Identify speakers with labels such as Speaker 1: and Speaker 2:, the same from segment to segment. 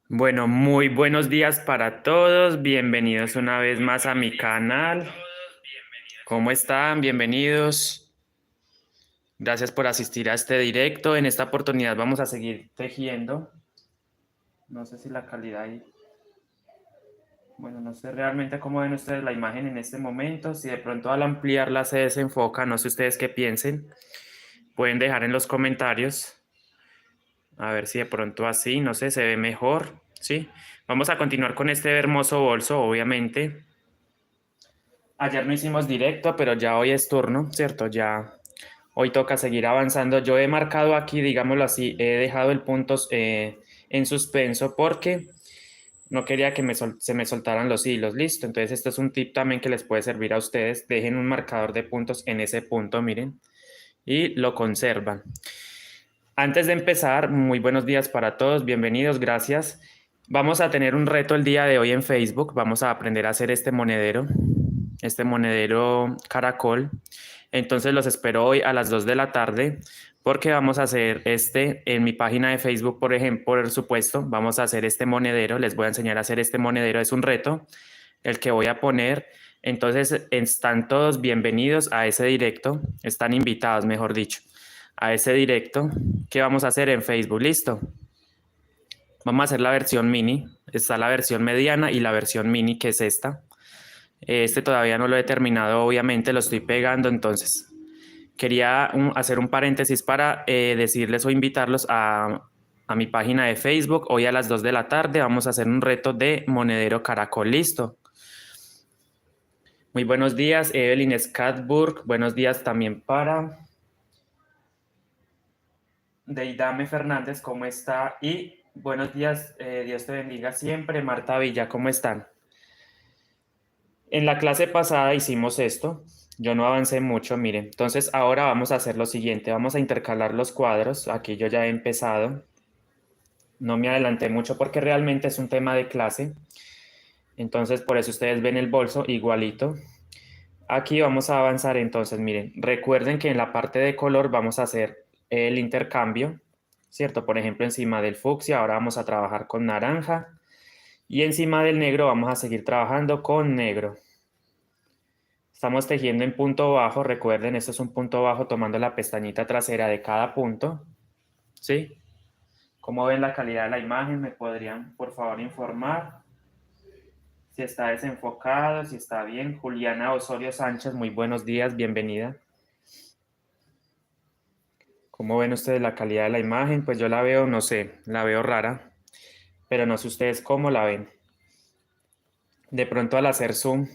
Speaker 1: Bueno, muy buenos días para todos. Bienvenidos una vez más a mi canal. ¿Cómo están? Bienvenidos. Gracias por asistir a este directo. En esta oportunidad vamos a seguir tejiendo. No sé si la calidad ahí. Bueno, no sé realmente cómo ven ustedes la imagen en este momento. Si de pronto al ampliarla se desenfoca, no sé ustedes qué piensen. Pueden dejar en los comentarios. A ver si de pronto así, no sé, se ve mejor. ¿Sí? Vamos a continuar con este hermoso bolso, obviamente. Ayer no hicimos directo, pero ya hoy es turno, ¿cierto? Ya hoy toca seguir avanzando. Yo he marcado aquí, digámoslo así, he dejado el punto en suspenso porque no quería que se me soltaran los hilos. Listo. Entonces, esto es un tip también que les puede servir a ustedes. Dejen un marcador de puntos en ese punto, miren, y lo conservan. Antes de empezar, muy buenos días para todos, bienvenidos, gracias. Vamos a tener un reto el día de hoy en Facebook. Vamos a aprender a hacer este monedero caracol. Entonces los espero hoy a las 2 de la tarde porque vamos a hacer en mi página de Facebook, por ejemplo, por supuesto, vamos a hacer este monedero. Les voy a enseñar a hacer este monedero. Es un reto el que voy a poner. Entonces están todos bienvenidos a ese directo. Están invitados, mejor dicho, a ese directo que vamos a hacer en Facebook. Listo. Vamos a hacer la versión mini. Está la versión mediana y la versión mini, que es esta. Este todavía no lo he terminado, obviamente, lo estoy pegando. Entonces, quería hacer un paréntesis para decirles o invitarlos a mi página de Facebook. Hoy a las 2 de la tarde vamos a hacer un reto de monedero caracol. Listo. Muy buenos días, Evelyn Scatburg. Buenos días también para Deidame Fernández, ¿cómo está? Y buenos días, Dios te bendiga siempre. Marta Villa, ¿cómo están? En la clase pasada hicimos esto. Yo no avancé mucho, miren. Entonces ahora vamos a hacer lo siguiente. Vamos a intercalar los cuadros. Aquí yo ya he empezado. No me adelanté mucho porque realmente es un tema de clase. Entonces por eso ustedes ven el bolso igualito. Aquí vamos a avanzar entonces, miren, recuerden que en la parte de color vamos a hacer el intercambio, ¿cierto? Por ejemplo, encima del fucsia ahora vamos a trabajar con naranja y encima del negro vamos a seguir trabajando con negro. Estamos tejiendo en punto bajo, recuerden, esto es un punto bajo tomando la pestañita trasera de cada punto, ¿sí? ¿Cómo ven la calidad de la imagen? ¿Me podrían, por favor, informar si está desenfocado, si está bien? Juliana Osorio Sánchez, muy buenos días, bienvenida. ¿Cómo ven ustedes la calidad de la imagen? Pues yo la veo, no sé, la veo rara, pero no sé ustedes cómo la ven. De pronto al hacer zoom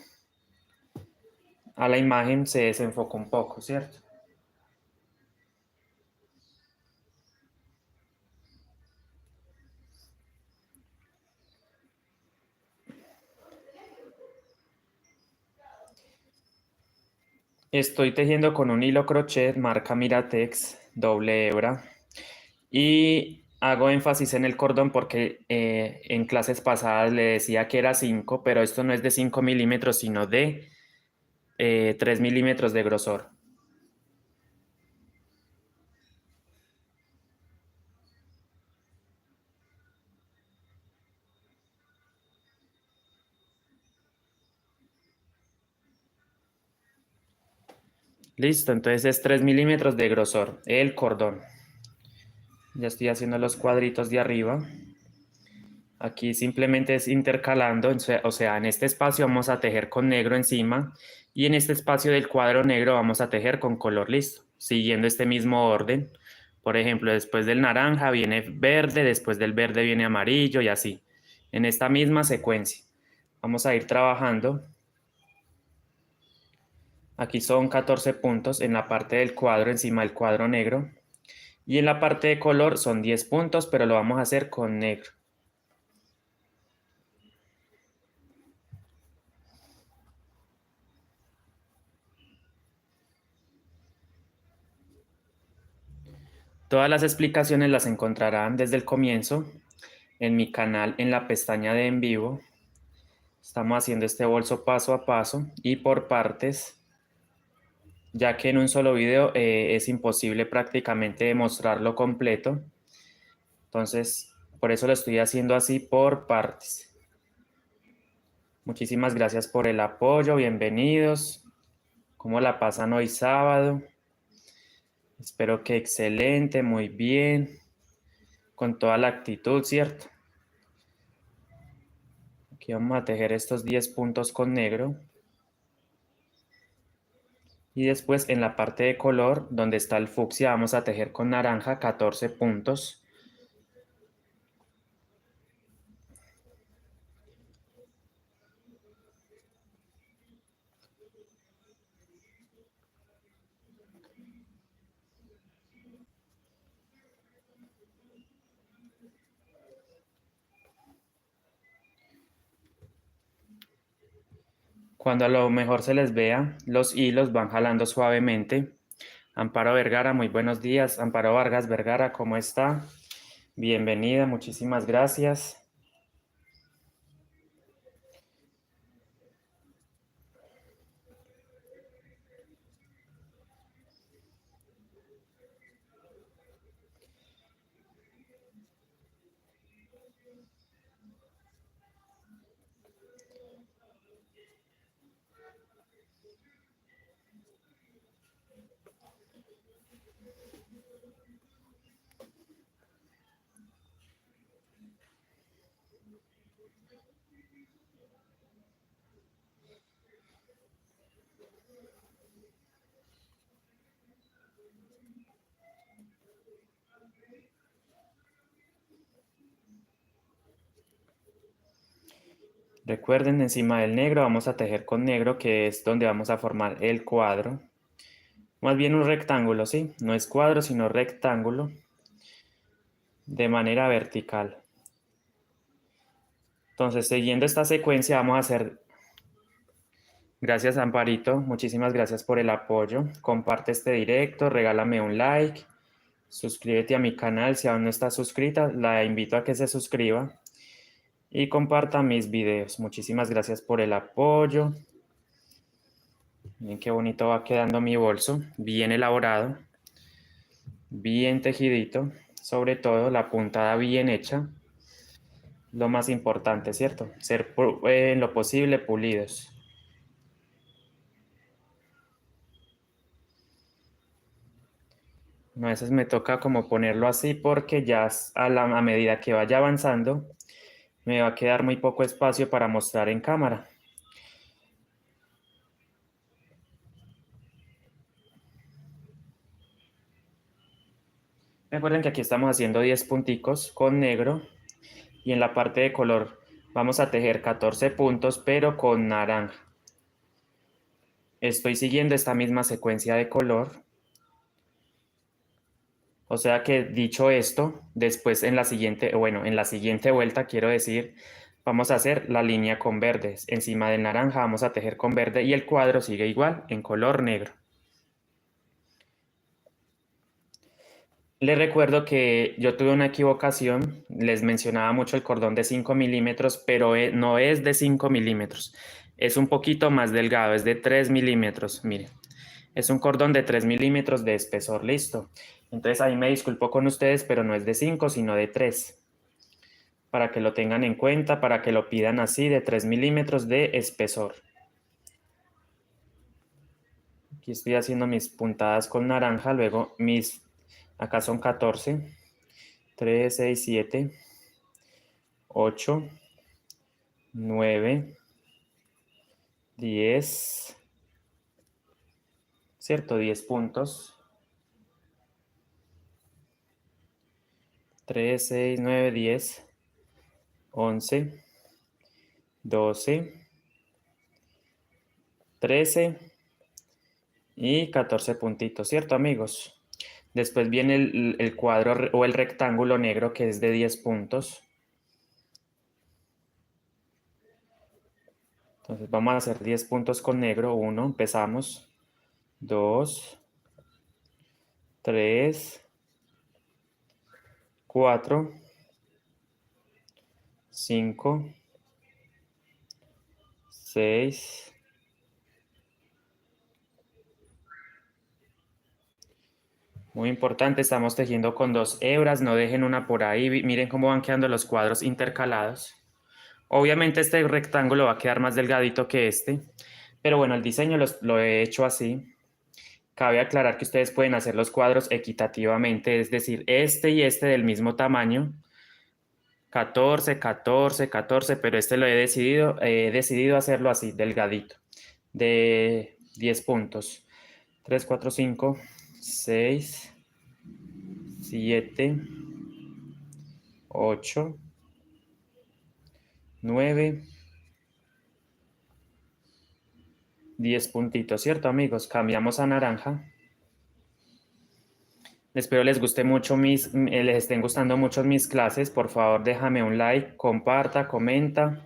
Speaker 1: a la imagen se desenfoca un poco, ¿cierto? Estoy tejiendo con un hilo crochet marca Miratex, doble hebra, y hago énfasis en el cordón porque en clases pasadas le decía que era 5, pero esto no es de 5 milímetros, sino de 3 milímetros de grosor. Listo, entonces es 3 milímetros de grosor, el cordón. Ya estoy haciendo los cuadritos de arriba. Aquí simplemente es intercalando, o sea, en este espacio vamos a tejer con negro encima y en este espacio del cuadro negro vamos a tejer con color listo, siguiendo este mismo orden. Por ejemplo, después del naranja viene verde, después del verde viene amarillo y así, en esta misma secuencia. Vamos a ir trabajando. Aquí son 14 puntos en la parte del cuadro, encima del cuadro negro. Y en la parte de color son 10 puntos, pero lo vamos a hacer con negro. Todas las explicaciones las encontrarán desde el comienzo en mi canal en la pestaña de en vivo. Estamos haciendo este bolso paso a paso y por partes, ya que en un solo video es imposible prácticamente mostrarlo completo. Entonces, Por eso lo estoy haciendo así por partes. Muchísimas gracias por el apoyo, bienvenidos. ¿Cómo la pasan hoy sábado? Espero que excelente, muy bien, con toda la actitud, ¿cierto? Aquí vamos a tejer estos 10 puntos con negro. Y después en la parte de color, donde está el fucsia, vamos a tejer con naranja 14 puntos. Cuando a lo mejor se les vea, los hilos van jalando suavemente. Amparo Vergara, muy buenos días. Amparo Vargas Vergara, ¿cómo está? Bienvenida, muchísimas gracias. Recuerden, encima del negro vamos a tejer con negro, que es donde vamos a formar el cuadro. Más bien un rectángulo, ¿sí? No es cuadro, sino rectángulo, de manera vertical. Entonces, siguiendo esta secuencia, vamos a hacer... Gracias, Amparito. Muchísimas gracias por el apoyo. Comparte este directo, regálame un like, suscríbete a mi canal. Si aún no estás suscrita, la invito a que se suscriba y comparta mis videos. Muchísimas gracias por el apoyo. Miren qué bonito va quedando mi bolso. Bien elaborado, bien tejidito. Sobre todo la puntada bien hecha. Lo más importante, ¿cierto? Ser en lo posible pulidos. No, a veces me toca como ponerlo así porque ya a medida que vaya avanzando me va a quedar muy poco espacio para mostrar en cámara. Recuerden que aquí estamos haciendo 10 punticos con negro y en la parte de color vamos a tejer 14 puntos pero con naranja. Estoy siguiendo esta misma secuencia de color. O sea que dicho esto, después en la siguiente, bueno, en la siguiente vuelta quiero decir, vamos a hacer la línea con verdes. Encima del naranja vamos a tejer con verde y el cuadro sigue igual en color negro. Les recuerdo que yo tuve una equivocación, les mencionaba mucho el cordón de 5 milímetros, pero no es de 5 milímetros, es un poquito más delgado, es de 3 milímetros, miren. Es un cordón de 3 milímetros de espesor, listo. Entonces ahí me disculpo con ustedes, pero no es de 5, sino de 3. Para que lo tengan en cuenta, para que lo pidan así, de 3 milímetros de espesor. Aquí estoy haciendo mis puntadas con naranja, luego acá son 14, 3, 6, 7, 8, 9, 10, ¿cierto? 10 puntos. 3, 6, 9, 10, 11, 12, 13 y 14 puntitos, ¿cierto, amigos? Después viene el cuadro o el rectángulo negro que es de 10 puntos. Entonces vamos a hacer 10 puntos con negro. 1, empezamos. 2, 3, 4, 5, 6, Muy importante, estamos tejiendo con 2 hebras, no dejen una por ahí. Miren cómo van quedando los cuadros intercalados. Obviamente este rectángulo va a quedar más delgadito que este, pero bueno, el diseño lo he hecho así. Cabe aclarar que ustedes pueden hacer los cuadros equitativamente, es decir, este y este del mismo tamaño, 14, 14, 14, pero este lo he decidido hacerlo así, delgadito, de 10 puntos. 3, 4, 5, 6, 7, 8, 9, 10 puntitos, ¿cierto, amigos? Cambiamos a naranja. Espero les guste mucho les estén gustando mucho mis clases. Por favor, déjame un like, comparta, comenta.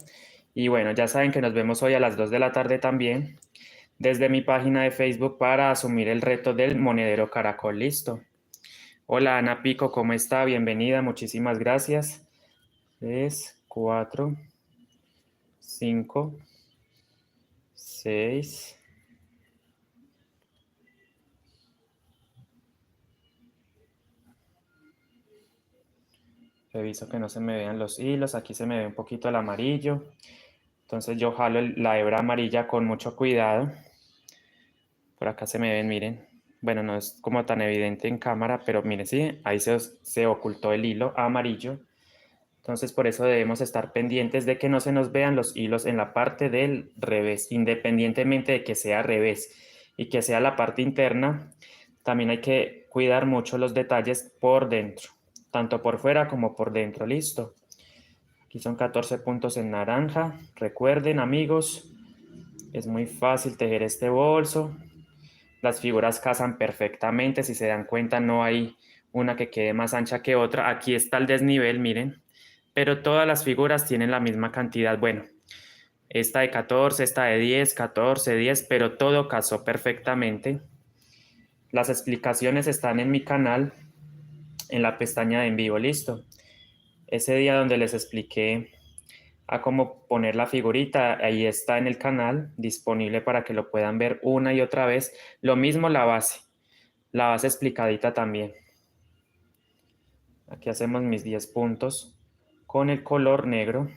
Speaker 1: Y bueno, ya saben que nos vemos hoy a las 2 de la tarde también desde mi página de Facebook para asumir el reto del monedero caracol. Listo. Hola Ana Pico, ¿cómo está? Bienvenida, muchísimas gracias. 3, 4, 5, 6. Reviso que no se me vean los hilos. Aquí se me ve un poquito el amarillo. Entonces yo jalo la hebra amarilla con mucho cuidado. Por acá se me ven, miren. Bueno, no es como tan evidente en cámara, pero miren, sí, ahí se ocultó el hilo amarillo. Entonces por eso debemos estar pendientes de que no se nos vean los hilos en la parte del revés, independientemente de que sea revés y que sea la parte interna. También hay que cuidar mucho los detalles por dentro, tanto por fuera como por dentro. Listo. Aquí son 14 puntos en naranja. Recuerden, amigos, es muy fácil tejer este bolso. Las figuras casan perfectamente. Si se dan cuenta, no hay una que quede más ancha que otra. Aquí está el desnivel, miren. Pero todas las figuras tienen la misma cantidad. Bueno, esta de 14, esta de 10, 14, 10, pero todo casó perfectamente. Las explicaciones están en mi canal, en la pestaña de en vivo. Listo. Ese día donde les expliqué a cómo poner la figurita, ahí está en el canal, disponible para que lo puedan ver una y otra vez. Lo mismo la base explicadita también. Aquí hacemos mis 10 puntos con el color negro.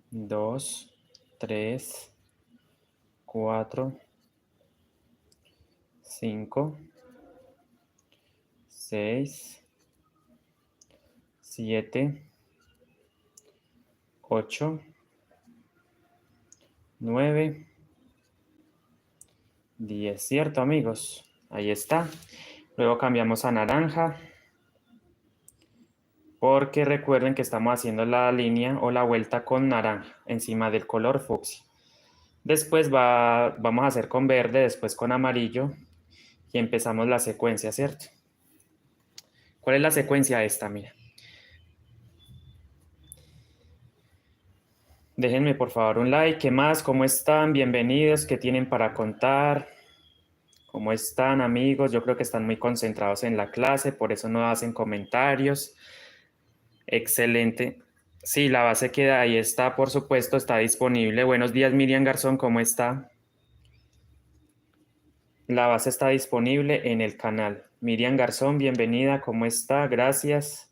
Speaker 1: Dos, tres, cuatro, 5, 6, 7, 8, 9, 10, ¿cierto, amigos? Ahí está. Luego cambiamos a naranja, porque recuerden que estamos haciendo la línea o la vuelta con naranja encima del color fucsia. Después vamos a hacer con verde, después con amarillo y empezamos la secuencia, ¿cierto? ¿Cuál es la secuencia esta? Mira. Déjenme por favor un like. ¿Qué más? ¿Cómo están? Bienvenidos. ¿Qué tienen para contar? ¿Cómo están, amigos? Yo creo que están muy concentrados en la clase, por eso no hacen comentarios. Excelente. Sí, la base queda ahí, está, por supuesto, está disponible. Buenos días, Miriam Garzón, ¿cómo está? La base está disponible en el canal. Miriam Garzón, bienvenida, ¿cómo está? Gracias.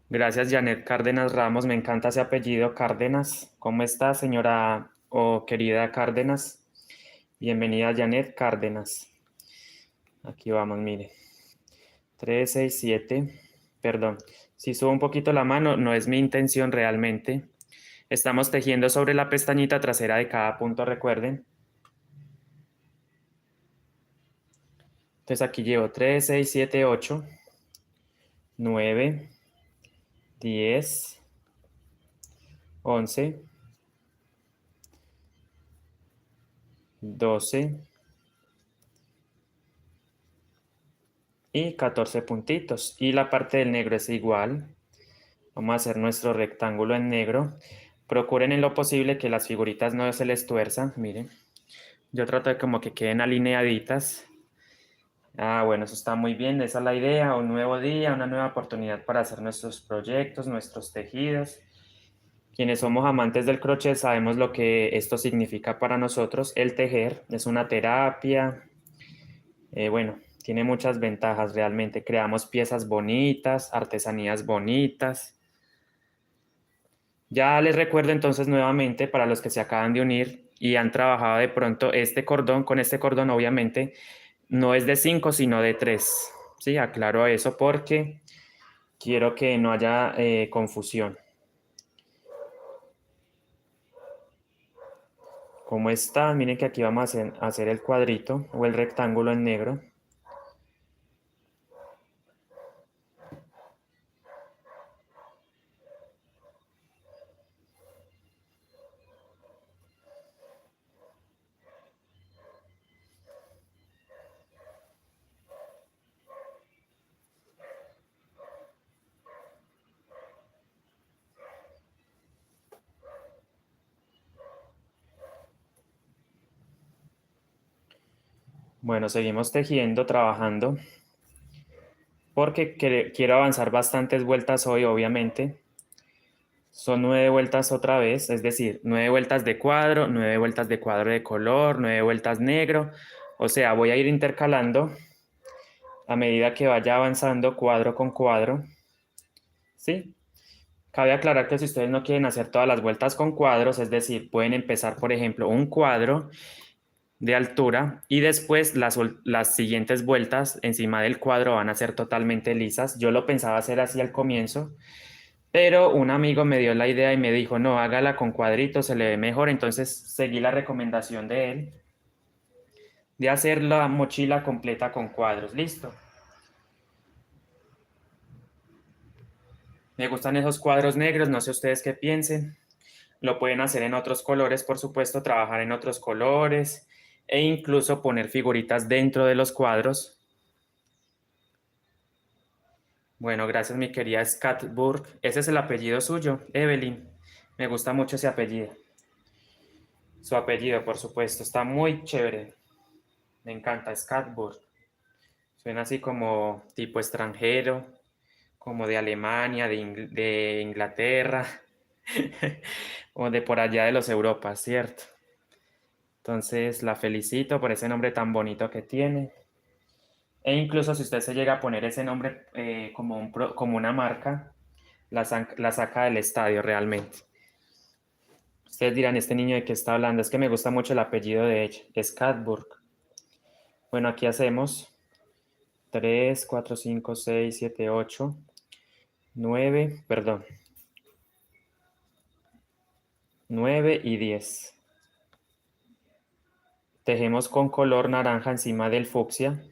Speaker 1: Gracias, Janet Cárdenas Ramos, me encanta ese apellido, Cárdenas. ¿Cómo está, señora o querida Cárdenas? Bienvenida, Janet Cárdenas. Aquí vamos, mire. 3, 6, 7. Perdón, si subo un poquito la mano, no es mi intención realmente. Estamos tejiendo sobre la pestañita trasera de cada punto, recuerden. Entonces aquí llevo 3, 6, 7, 8, 9, 10, 11, 12 y 14 puntitos. Y la parte del negro es igual. Vamos a hacer nuestro rectángulo en negro. Procuren en lo posible que las figuritas no se les tuerzan. Miren, yo trato de como que queden alineaditas. Ah, bueno, eso está muy bien, esa es la idea, un nuevo día, una nueva oportunidad para hacer nuestros proyectos, nuestros tejidos. Quienes somos amantes del crochet sabemos lo que esto significa para nosotros. El tejer es una terapia, bueno, tiene muchas ventajas realmente. Creamos piezas bonitas, artesanías bonitas. Ya les recuerdo entonces nuevamente para los que se acaban de unir y han trabajado de pronto este cordón, con este cordón obviamente no es de 5 sino de 3. Sí, aclaro eso porque quiero que no haya confusión. ¿Cómo está? Miren que aquí vamos a hacer el cuadrito o el rectángulo en negro. Bueno, seguimos tejiendo, trabajando, porque quiero avanzar bastantes vueltas hoy, obviamente. Son 9 vueltas otra vez, es decir, 9 vueltas de cuadro, 9 vueltas de cuadro de color, 9 vueltas negro. O sea, voy a ir intercalando a medida que vaya avanzando cuadro con cuadro. ¿Sí? Cabe aclarar que si ustedes no quieren hacer todas las vueltas con cuadros, es decir, pueden empezar, por ejemplo, un cuadro de altura y después las siguientes vueltas encima del cuadro van a ser totalmente lisas. Yo lo pensaba hacer así al comienzo, pero un amigo me dio la idea y me dijo, no, hágala con cuadritos, se le ve mejor. Entonces seguí la recomendación de él de hacer la mochila completa con cuadros. Listo. Me gustan esos cuadros negros, no sé ustedes qué piensen. Lo pueden hacer en otros colores, por supuesto, trabajar en otros colores e incluso poner figuritas dentro de los cuadros. Bueno, gracias mi querida Scatburg. Ese es el apellido suyo, Evelyn. Me gusta mucho ese apellido. Su apellido, por supuesto, está muy chévere. Me encanta Scatburg. Suena así como tipo extranjero, como de Alemania, de Inglaterra, o de por allá de los Europas, ¿cierto? Entonces la felicito por ese nombre tan bonito que tiene. E incluso si usted se llega a poner ese nombre como, como una marca, la saca del estadio realmente. Ustedes dirán, ¿este niño de qué está hablando? Es que me gusta mucho el apellido de ella, es Cadburg. Bueno, aquí hacemos 3, 4, 5, 6, 7, 8, 9, perdón, 9 y 10. Tejemos con color naranja encima del fucsia.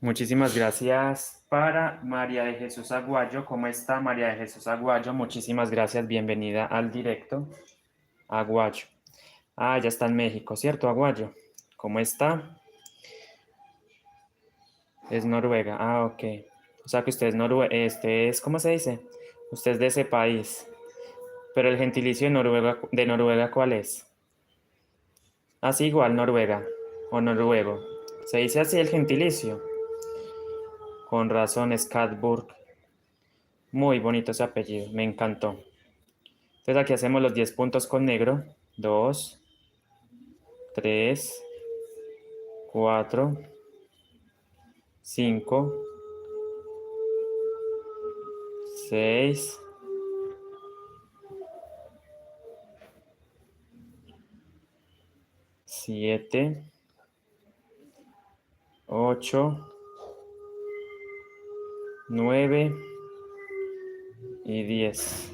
Speaker 1: Muchísimas gracias para María de Jesús Aguayo. ¿Cómo está María de Jesús Aguayo? Muchísimas gracias. Bienvenida al directo. Aguayo. Ah, ya está en México, ¿cierto, Aguayo? ¿Cómo está? Es Noruega. Ah, ok. O sea que usted es ¿cómo se dice? Usted es de ese país. Pero el gentilicio de Noruega, ¿cuál es? Así igual, Noruega. O noruego. Se dice así el gentilicio. Con razón, Skatburg. Muy bonito ese apellido. Me encantó. Entonces aquí hacemos los 10 puntos con negro. 2, 3, 4, 5, 6, 7, 8, 9 y 10.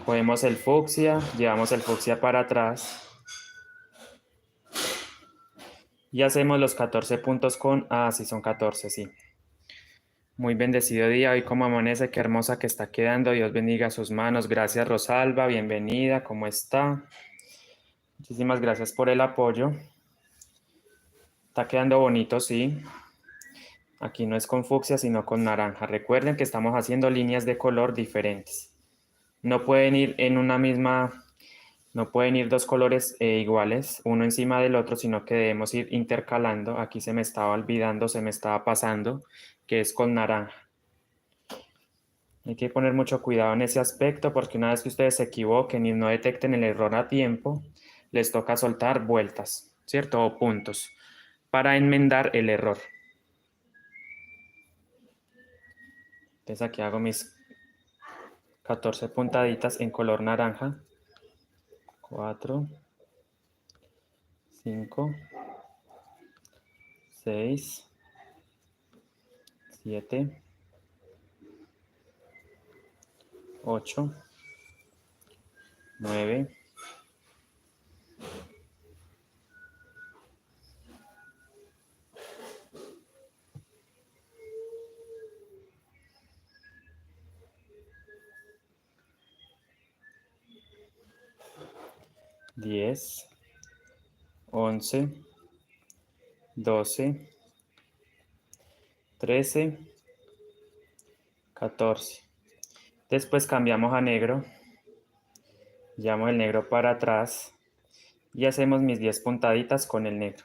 Speaker 1: Cogemos el fucsia, llevamos el fucsia para atrás y hacemos los 14 puntos con... Ah, sí, son 14, sí. Muy bendecido día, hoy como amanece, qué hermosa que está quedando. Dios bendiga sus manos. Gracias, Rosalba, bienvenida, ¿cómo está? Muchísimas gracias por el apoyo. Está quedando bonito, sí. Aquí no es con fucsia, sino con naranja. Recuerden que estamos haciendo líneas de color diferentes. No pueden ir en una misma, no pueden ir dos colores iguales, uno encima del otro, sino que debemos ir intercalando. Aquí se me estaba olvidando, se me estaba pasando, que es con naranja. Hay que poner mucho cuidado en ese aspecto porque una vez que ustedes se equivoquen y no detecten el error a tiempo, les toca soltar vueltas, ¿cierto? O puntos para enmendar el error. Entonces aquí hago mis 14 puntaditas en color naranja. 4, 5, 6, 7, 8, 9, 10, 11, 12, 13, 14. Después cambiamos a negro. Llamo el negro para atrás y hacemos mis 10 puntaditas con el negro.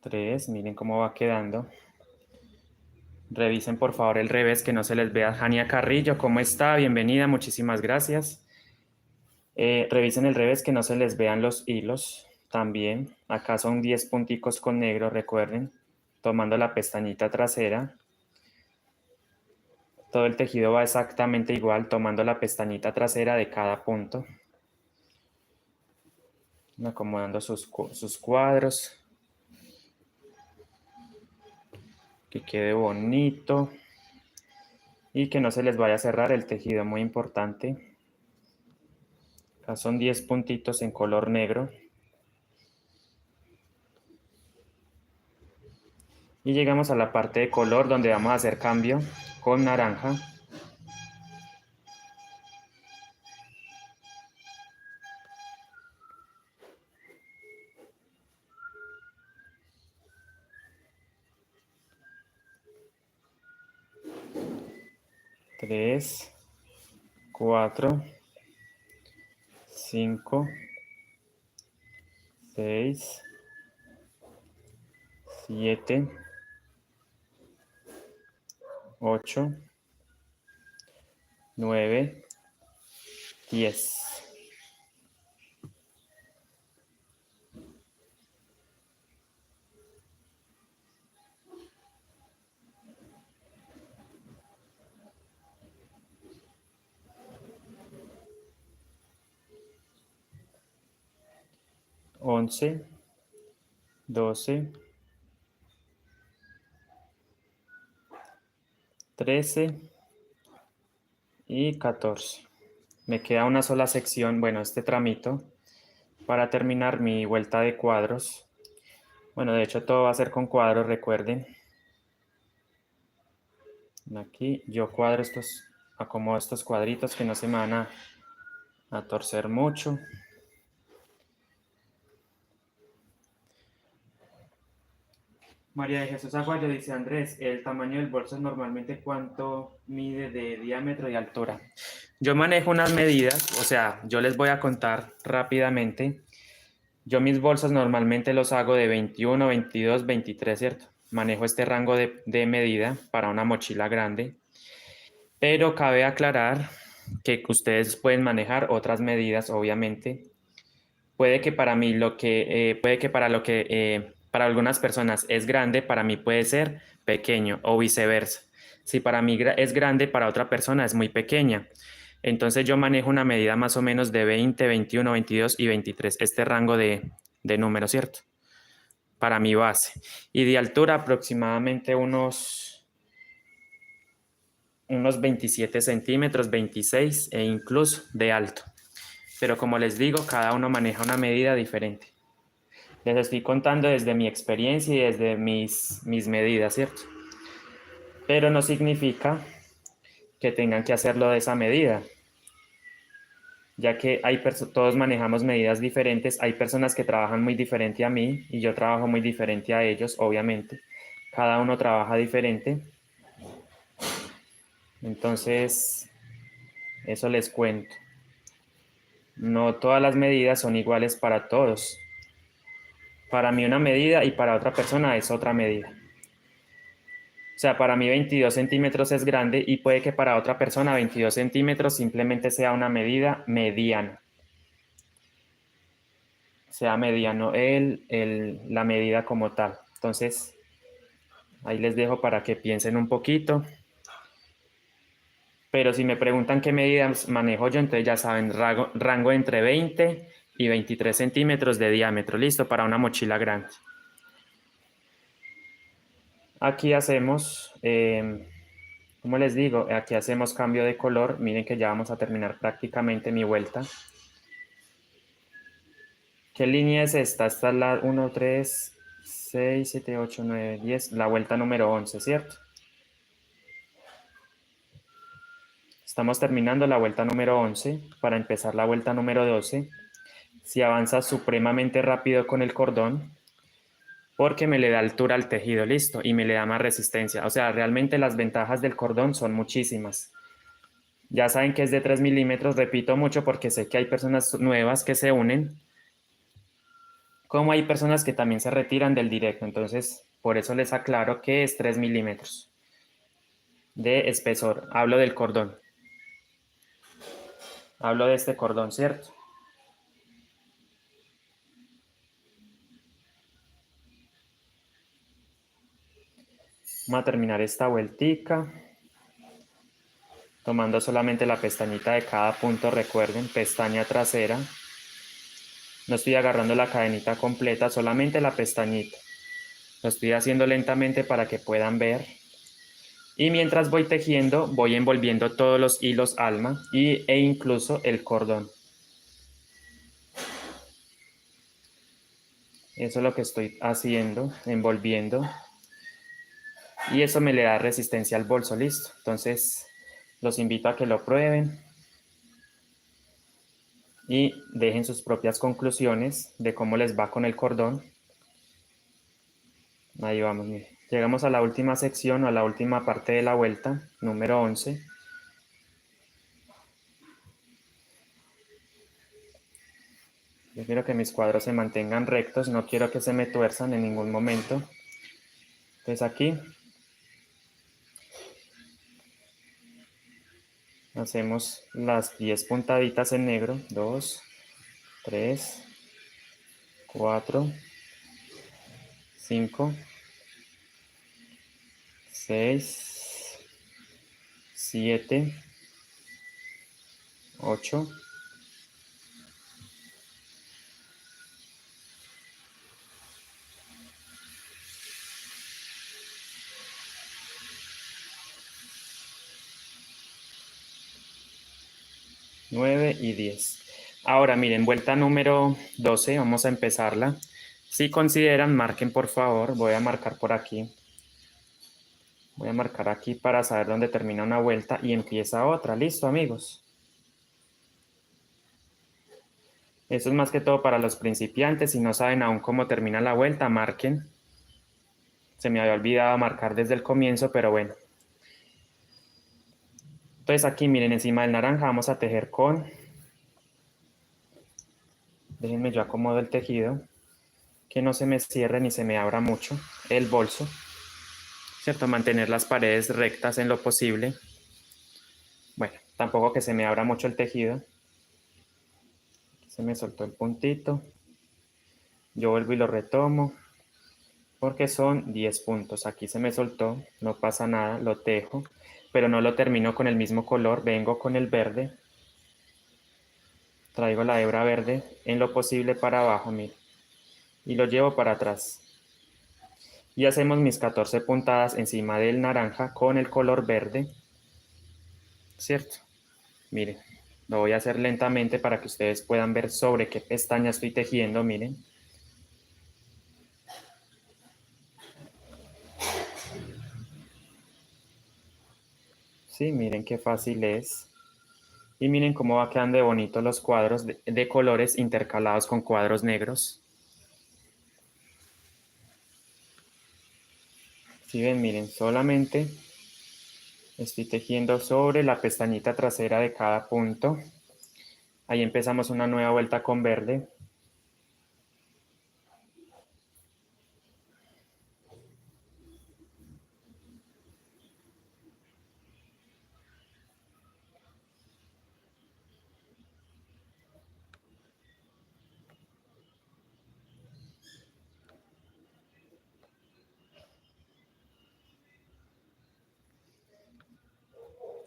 Speaker 1: Tres, miren cómo va quedando. Revisen por favor el revés, que no se les vea. Jania Carrillo, ¿cómo está? Bienvenida, muchísimas gracias. Revisen el revés, que no se les vean los hilos también. Acá son 10 punticos con negro, recuerden. Tomando la pestañita trasera. Todo el tejido va exactamente igual, tomando la pestañita trasera de cada punto. Acomodando sus cuadros. Que quede bonito. Y que no se les vaya a cerrar el tejido, muy importante. Acá son 10 puntitos en color negro. Y llegamos a la parte de color donde vamos a hacer cambio con naranja. Tres, 4, 5, 6, 7, 8, 9, 10. 11, 12, 13 y 14. Me queda una sola sección, bueno, este tramito, para terminar mi vuelta de cuadros. Bueno, de hecho todo va a ser con cuadros, recuerden. Aquí yo cuadro estos, acomodo estos cuadritos que no se me van a torcer mucho. María de Jesús Aguayo dice: Andrés, ¿el tamaño del bolso es normalmente cuánto mide de diámetro y altura? Yo manejo unas medidas, o sea, yo les voy a contar rápidamente. Yo mis bolsos normalmente los hago de 21, 22, 23, ¿cierto? Manejo este rango de medida para una mochila grande, pero cabe aclarar que ustedes pueden manejar otras medidas, obviamente. Puede que para mí puede que para lo que para algunas personas es grande, para mí puede ser pequeño o viceversa. Si para mí es grande, para otra persona es muy pequeña. Entonces yo manejo una medida más o menos de 20, 21, 22 y 23, este rango de números, ¿cierto? Para mi base. Y de altura aproximadamente unos 27 centímetros, 26 e incluso de alto. Pero como les digo, cada uno maneja una medida diferente. Les estoy contando desde mi experiencia y desde mis medidas, ¿cierto? Pero no significa que tengan que hacerlo de esa medida, ya que todos manejamos medidas diferentes. Hay personas que trabajan muy diferente a mí y yo trabajo muy diferente a ellos, obviamente. Cada uno trabaja diferente. Entonces, eso les cuento. No todas las medidas son iguales para todos. Para mí una medida y para otra persona es otra medida. O sea, para mí 22 centímetros es grande y puede que para otra persona 22 centímetros simplemente sea una medida mediana. Sea mediano la medida como tal. Entonces, ahí les dejo para que piensen un poquito. Pero si me preguntan qué medidas manejo yo, entonces ya saben, rango entre 20 y 23 centímetros de diámetro. Listo para una mochila grande. Aquí hacemos, como les digo, aquí hacemos cambio de color. Miren que ya vamos a terminar prácticamente mi vuelta. ¿Qué línea es esta? Esta es la 1, 3, 6, 7, 8, 9, 10, la vuelta número 11, ¿cierto? Estamos terminando la vuelta número 11 para empezar la vuelta número 12. Si avanza supremamente rápido con el cordón, porque me le da altura al tejido, listo, y me le da más resistencia. O sea, realmente las ventajas del cordón son muchísimas. Ya saben que es de 3 milímetros, repito mucho porque sé que hay personas nuevas que se unen, como hay personas que también se retiran del directo. Entonces, por eso les aclaro que es 3 milímetros de espesor. Hablo del cordón. Hablo de este cordón, ¿cierto? Vamos a terminar esta vueltica. Tomando solamente la pestañita de cada punto, recuerden, pestaña trasera. No estoy agarrando la cadenita completa, solamente la pestañita. Lo estoy haciendo lentamente para que puedan ver. Y mientras voy tejiendo, voy envolviendo todos los hilos alma e incluso el cordón. Eso es lo que estoy haciendo, envolviendo. Y eso me le da resistencia al bolso, listo. Entonces, los invito a que lo prueben y dejen sus propias conclusiones de cómo les va con el cordón. Ahí vamos, mire. Llegamos a la última sección o a la última parte de la vuelta, número 11. Yo quiero que mis cuadros se mantengan rectos, no quiero que se me tuerzan en ningún momento. Entonces aquí hacemos las 10 puntaditas en negro. 2, 3, 4, 5, 6, 7, 8, 9 y 10. Ahora miren, vuelta número 12, vamos a empezarla. Si consideran, marquen por favor, voy a marcar por aquí. Voy a marcar aquí para saber dónde termina una vuelta y empieza otra. ¿Listo, amigos? Eso es más que todo para los principiantes. Si no saben aún cómo termina la vuelta, marquen. Se me había olvidado marcar desde el comienzo, pero bueno. Entonces aquí, miren, encima del naranja vamos a tejer con... Déjenme yo acomodo el tejido. Que no se me cierre ni se me abra mucho el bolso. ¿Cierto? Mantener las paredes rectas en lo posible. Bueno, tampoco que se me abra mucho el tejido. Se me soltó el puntito. Yo vuelvo y lo retomo. porque son 10 puntos. Aquí se me soltó, no pasa nada, lo tejo, pero no lo termino con el mismo color, vengo con el verde, traigo la hebra verde en lo posible para abajo, mire, y lo llevo para atrás. Y hacemos mis 14 puntadas encima del naranja con el color verde, ¿cierto? Miren, lo voy a hacer lentamente para que ustedes puedan ver sobre qué pestaña estoy tejiendo, miren. Sí, miren qué fácil es. Y miren cómo va quedando de bonito los cuadros de colores intercalados con cuadros negros. Si ven, miren, solamente estoy tejiendo sobre la pestañita trasera de cada punto. Ahí empezamos una nueva vuelta con verde.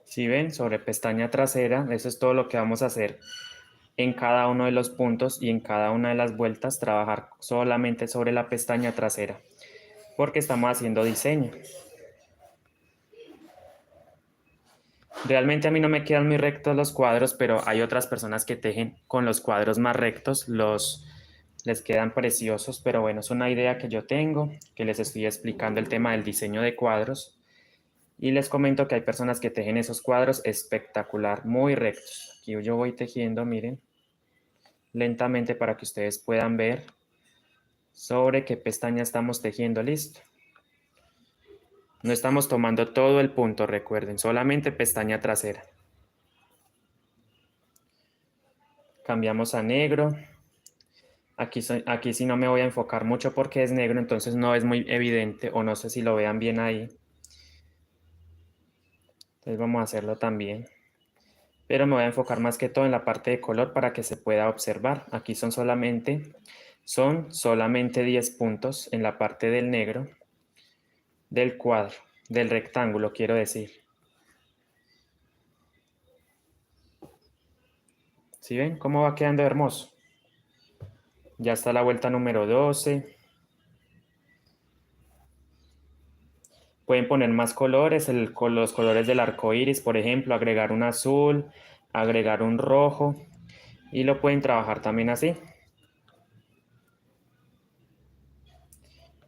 Speaker 1: Si ven, sobre pestaña trasera, eso es todo lo que vamos a hacer en cada uno de los puntos y en cada una de las vueltas, trabajar solamente sobre la pestaña trasera, porque estamos haciendo diseño. Realmente a mí no me quedan muy rectos los cuadros, pero hay otras personas que tejen con los cuadros más rectos, les quedan preciosos, pero bueno, es una idea que yo tengo, que les estoy explicando el tema del diseño de cuadros y les comento que hay personas que tejen esos cuadros espectacular, muy rectos. Aquí yo voy tejiendo, miren, lentamente para que ustedes puedan ver sobre qué pestaña estamos tejiendo, listo. No estamos tomando todo el punto, recuerden, solamente pestaña trasera. Cambiamos a negro. Aquí sí no me voy a enfocar mucho porque es negro, entonces no es muy evidente o no sé si lo vean bien ahí. Entonces vamos a hacerlo también. Pero me voy a enfocar más que todo en la parte de color para que se pueda observar. Aquí son solamente 10 puntos en la parte del negro del cuadro, del rectángulo, quiero decir. ¿Sí ven cómo va quedando hermoso? Ya está la vuelta número 12. Pueden poner más colores, con los colores del arco iris, por ejemplo, agregar un azul, agregar un rojo y lo pueden trabajar también así.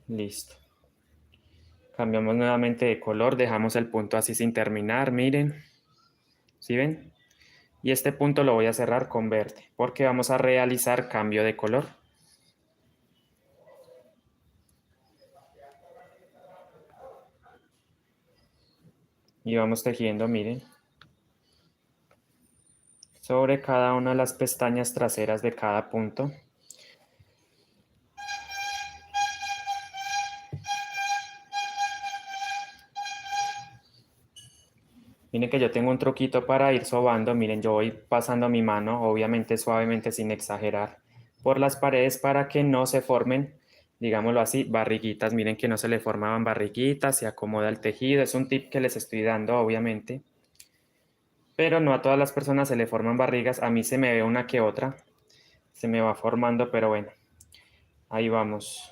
Speaker 1: Listo. Cambiamos nuevamente de color, dejamos el punto así sin terminar, miren. ¿Sí ven? Y este punto lo voy a cerrar con verde porque vamos a realizar cambio de color. Y vamos tejiendo, miren, sobre cada una de las pestañas traseras de cada punto. Miren que yo tengo un truquito para ir sobando. Miren, yo voy pasando mi mano, obviamente suavemente sin exagerar, por las paredes para que no se formen, digámoslo así, barriguitas. Miren que no se le formaban barriguitas, se acomoda el tejido. Es un tip que les estoy dando, obviamente. Pero no a todas las personas se le forman barrigas. A mí se me ve una que otra. Se me va formando, pero bueno, ahí vamos.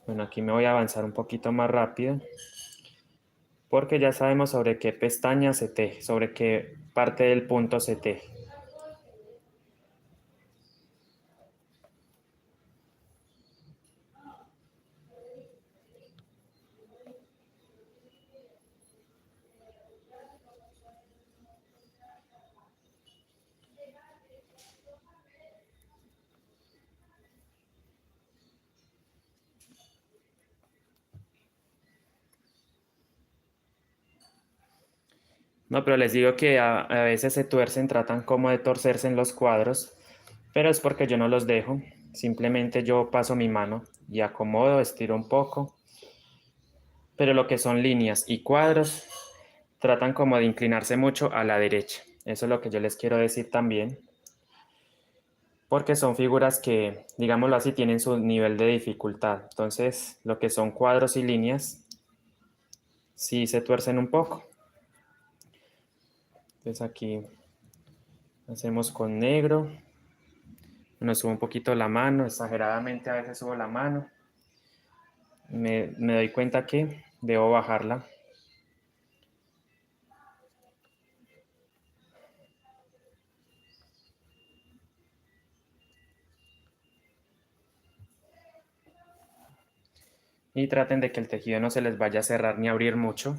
Speaker 1: Bueno, aquí me voy a avanzar un poquito más rápido porque ya sabemos sobre qué pestaña se teje, sobre qué parte del punto se teje. No, pero les digo que a veces se tuercen, tratan como de torcerse en los cuadros, pero es porque yo no los dejo. Simplemente yo paso mi mano y acomodo, estiro un poco pero lo que son líneas y cuadros tratan como de inclinarse mucho a la derecha. Eso es lo que yo les quiero decir también, porque son figuras que, digámoslo así, tienen su nivel de dificultad. Entonces, lo que son cuadros y líneas, sí se tuercen un poco. Entonces aquí hacemos con negro. Nos subo un poquito la mano, exageradamente a veces subo la mano. Me doy cuenta que debo bajarla. Y traten de que el tejido no se les vaya a cerrar ni a abrir mucho.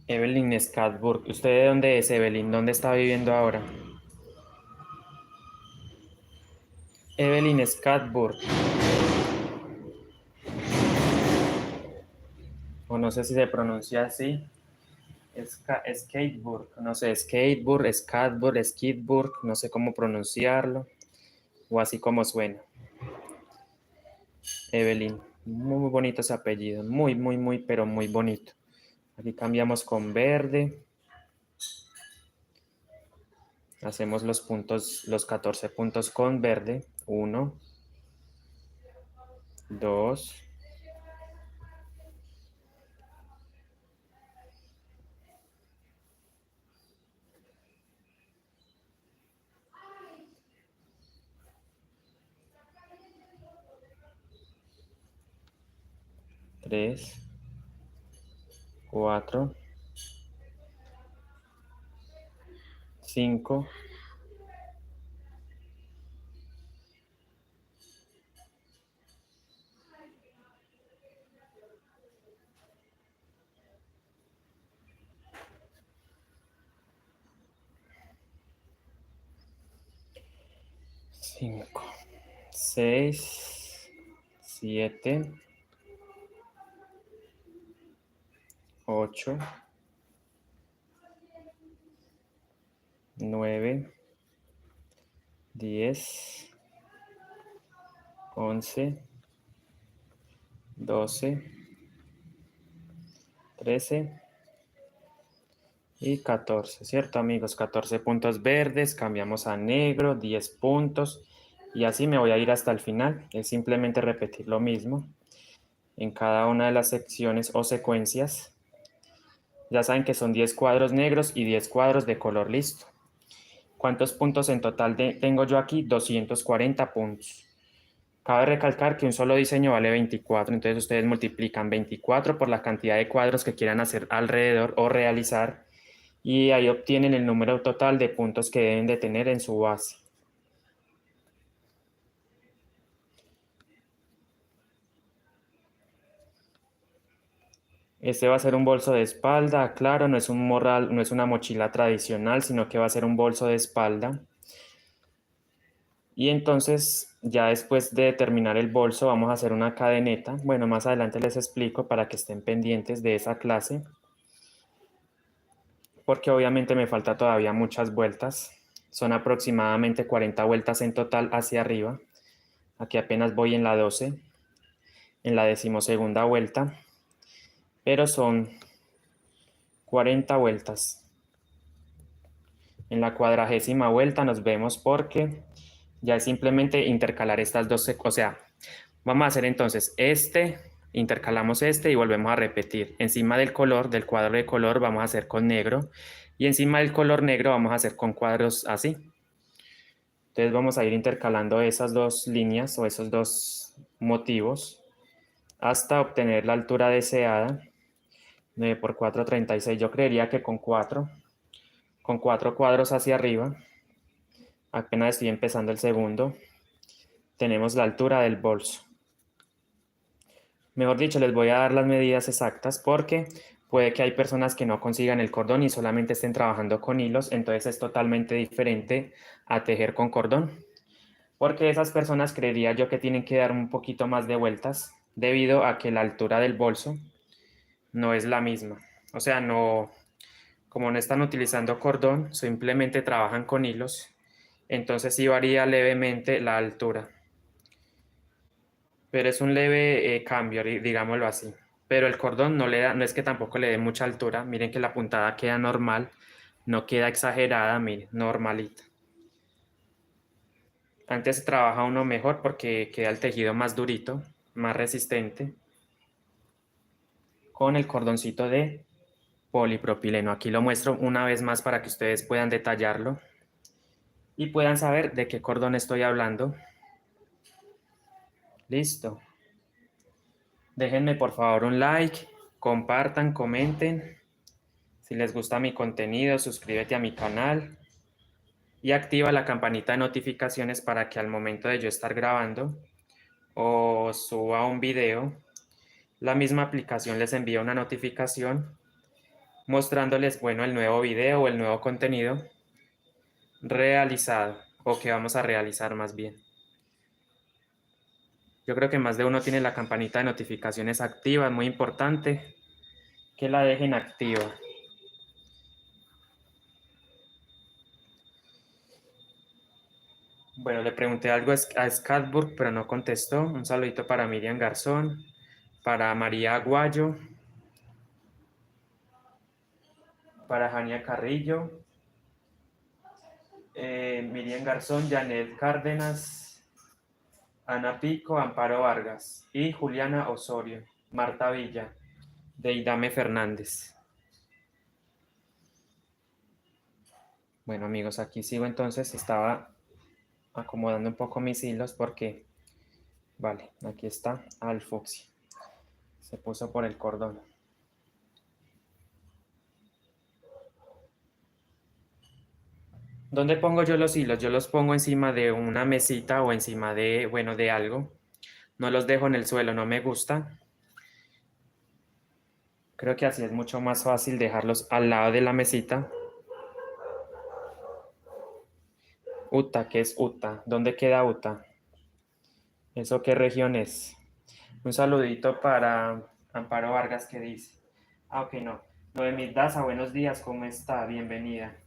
Speaker 1: Evelyn Scatburg. ¿Usted de dónde es, Evelyn? ¿Dónde está viviendo ahora? Evelyn Scatburg. O no sé si se pronuncia así. Skateburg. No sé, Skateburg, Scatburg, Skidburg. No sé cómo pronunciarlo. O así como suena. Evelyn. Muy bonito ese apellido. Muy, muy, muy, pero muy bonito. Aquí cambiamos con verde. Hacemos los puntos, los 14 puntos con verde. 1, 2, 3, 4, 5, 5, 6, 7, 8, 9, 10, 11, 12, 13 y 14, ¿cierto, amigos? 14 puntos verdes, cambiamos a negro, 10 puntos, y así me voy a ir hasta el final. Es simplemente repetir lo mismo en cada una de las secciones o secuencias. Ya saben que son 10 cuadros negros y 10 cuadros de color listo. ¿Cuántos puntos en total tengo yo aquí? 240 puntos. Cabe recalcar que un solo diseño vale 24, entonces ustedes multiplican 24 por la cantidad de cuadros que quieran hacer alrededor o realizar, y ahí obtienen el número total de puntos que deben de tener en su base. Este va a ser un bolso de espalda, claro, no es un morral, no es una mochila tradicional, sino que va a ser un bolso de espalda. Y entonces, ya después de terminar el bolso, vamos a hacer una cadeneta. Bueno, más adelante les explico para que estén pendientes de esa clase, porque obviamente me falta todavía muchas vueltas. Son aproximadamente 40 vueltas en total hacia arriba. Aquí apenas voy en la 12, en la 12ª vuelta, pero son 40 vueltas. En la 40ª vuelta nos vemos, porque ya es simplemente intercalar estas dos, o sea, vamos a hacer entonces intercalamos y volvemos a repetir. Encima del color, del cuadro de color, vamos a hacer con negro, y encima del color negro vamos a hacer con cuadros así. Entonces vamos a ir intercalando esas dos líneas o esos dos motivos hasta obtener la altura deseada. 9 por 4, 36. Yo creería que con 4 cuadros hacia arriba, apenas estoy empezando el segundo, tenemos la altura del bolso. Mejor dicho, les voy a dar las medidas exactas, porque puede que hay personas que no consigan el cordón y solamente estén trabajando con hilos, entonces es totalmente diferente a tejer con cordón, porque esas personas creería yo que tienen que dar un poquito más de vueltas debido a que la altura del bolso no es la misma. O sea, no, como no están utilizando cordón, simplemente trabajan con hilos, entonces sí varía levemente la altura. Pero es un leve cambio, digámoslo así. Pero el cordón no le da, no es que tampoco le dé mucha altura. Miren que la puntada queda normal, no queda exagerada, miren, normalita. Antes se trabaja uno mejor porque queda el tejido más durito, más resistente, con el cordoncito de polipropileno. Aquí lo muestro una vez más para que ustedes puedan detallarlo y puedan saber de qué cordón estoy hablando. Listo. Déjenme por favor un like, compartan, comenten. Si les gusta mi contenido, suscríbete a mi canal y activa la campanita de notificaciones para que al momento de yo estar grabando o suba un video, la misma aplicación les envía una notificación mostrándoles, bueno, el nuevo video o el nuevo contenido realizado o que vamos a realizar más bien. Yo creo que más de uno tiene la campanita de notificaciones activa, es muy importante que la dejen activa. Bueno, le pregunté algo a Scatburg, pero no contestó. Un saludito para Miriam Garzón, para María Aguayo, para Jania Carrillo, Miriam Garzón, Janet Cárdenas, Ana Pico, Amparo Vargas y Juliana Osorio, Marta Villa, Deidame Fernández. Bueno, amigos, aquí sigo entonces. Estaba acomodando un poco mis hilos porque, vale, aquí está al fucsia. Se puso por el cordón. ¿Dónde pongo yo los hilos? Yo los pongo encima de una mesita o encima de, bueno, de algo. No los dejo en el suelo, no me gusta. Creo que así es mucho más fácil dejarlos al lado de la mesita. Utah, ¿qué es Utah? ¿Dónde queda Utah? ¿Eso qué región es? Un saludito para Amparo Vargas que dice. Ah, ok, no. Noemí Daza, buenos días, ¿cómo está? Bienvenida.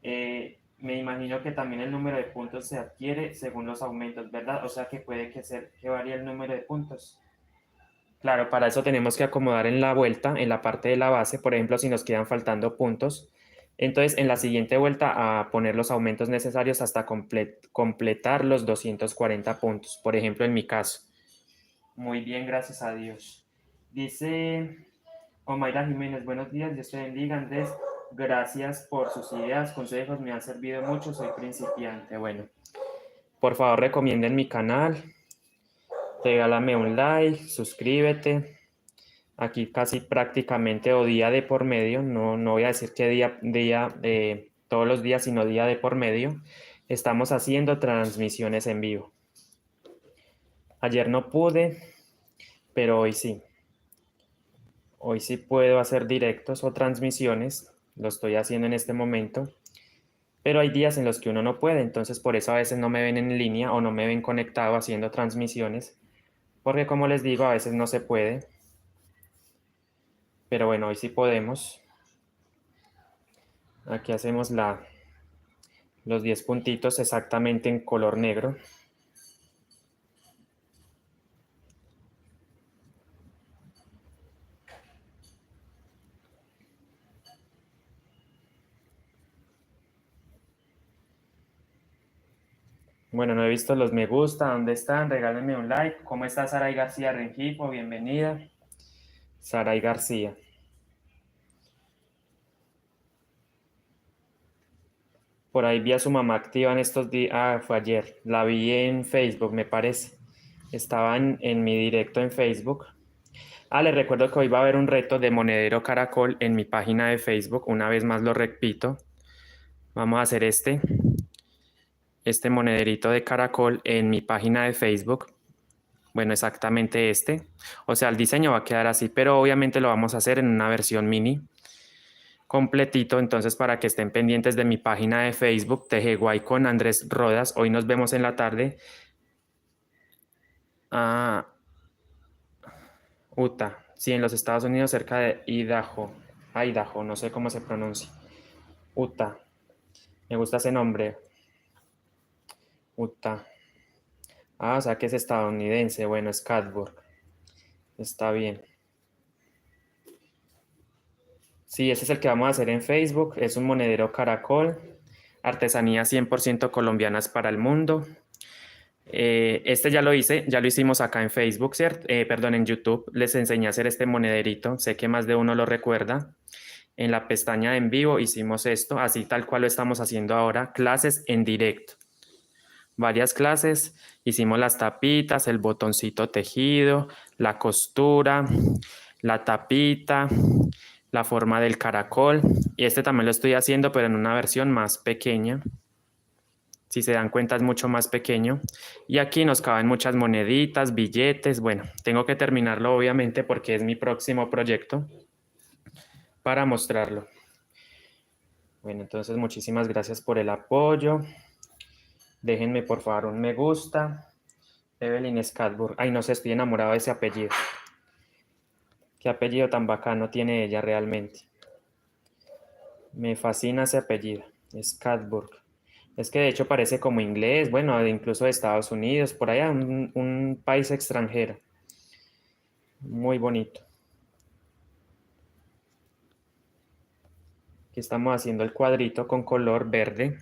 Speaker 1: Me imagino que también el número de puntos se adquiere según los aumentos, ¿verdad? O sea que puede que varíe el número de puntos. Claro, para eso tenemos que acomodar en la vuelta, en la parte de la base, por ejemplo, si nos quedan faltando puntos. Entonces, en la siguiente vuelta a poner los aumentos necesarios hasta completar los 240 puntos, por ejemplo, en mi caso. Muy bien, gracias a Dios. Dice Omaira Jiménez, buenos días, Dios te bendiga, Andrés. Gracias por sus ideas, consejos, me han servido mucho, soy principiante. Bueno, por favor recomienden mi canal, regálame un like, suscríbete. Aquí casi prácticamente o día de por medio, no voy a decir que día todos los días, sino día de por medio, estamos haciendo transmisiones en vivo. Ayer no pude, pero hoy sí. Hoy sí puedo hacer directos o transmisiones, lo estoy haciendo en este momento, pero hay días en los que uno no puede, entonces por eso a veces no me ven en línea o no me ven conectado haciendo transmisiones, porque como les digo, a veces no se puede, pero bueno, hoy sí podemos. Aquí hacemos los 10 puntitos exactamente en color negro. Bueno, no he visto los me gusta, ¿dónde están? Regálenme un like. ¿Cómo está Saray García Rengifo? Bienvenida. Saray García. Por ahí vi a su mamá activa en estos días. Ah, fue ayer. La vi en Facebook, me parece. Estaba en mi directo en Facebook. Ah, les recuerdo que hoy va a haber un reto de monedero caracol en mi página de Facebook. Una vez más lo repito. Vamos a hacer este monederito de caracol en mi página de Facebook. Bueno, exactamente este. O sea, el diseño va a quedar así, pero obviamente lo vamos a hacer en una versión mini completito. Entonces, para que estén pendientes de mi página de Facebook, Tejeguay con Andrés Rodas. Hoy nos vemos en la tarde. Utah, sí, en los Estados Unidos, cerca de Idaho. Idaho, no sé cómo se pronuncia. Utah. Me gusta ese nombre. Utah. Ah, o sea que es estadounidense. Bueno, Scottsburg. Está bien. Sí, ese es el que vamos a hacer en Facebook. Es un monedero caracol. Artesanías 100% colombianas para el mundo. Este ya lo hice, ya lo hicimos acá en Facebook, ¿cierto? Perdón, en YouTube. Les enseñé a hacer este monederito. Sé que más de uno lo recuerda. En la pestaña de en vivo hicimos esto, así tal cual lo estamos haciendo ahora. Clases en directo. Varias clases. Hicimos las tapitas, el botoncito tejido, la costura, la tapita, la forma del caracol. Y este también lo estoy haciendo, pero en una versión más pequeña. Si se dan cuenta, es mucho más pequeño. Y aquí nos caben muchas moneditas, billetes. Bueno, tengo que terminarlo obviamente porque es mi próximo proyecto para mostrarlo. Bueno, entonces muchísimas gracias por el apoyo. Déjenme por favor un me gusta. Evelyn Scatburg. Ay, no sé, estoy enamorado de ese apellido. Qué apellido tan bacano tiene ella realmente. Me fascina ese apellido. Scatburg. Es que de hecho parece como inglés, bueno, incluso de Estados Unidos, por allá, un país extranjero. Muy bonito. Aquí estamos haciendo el cuadrito con color verde.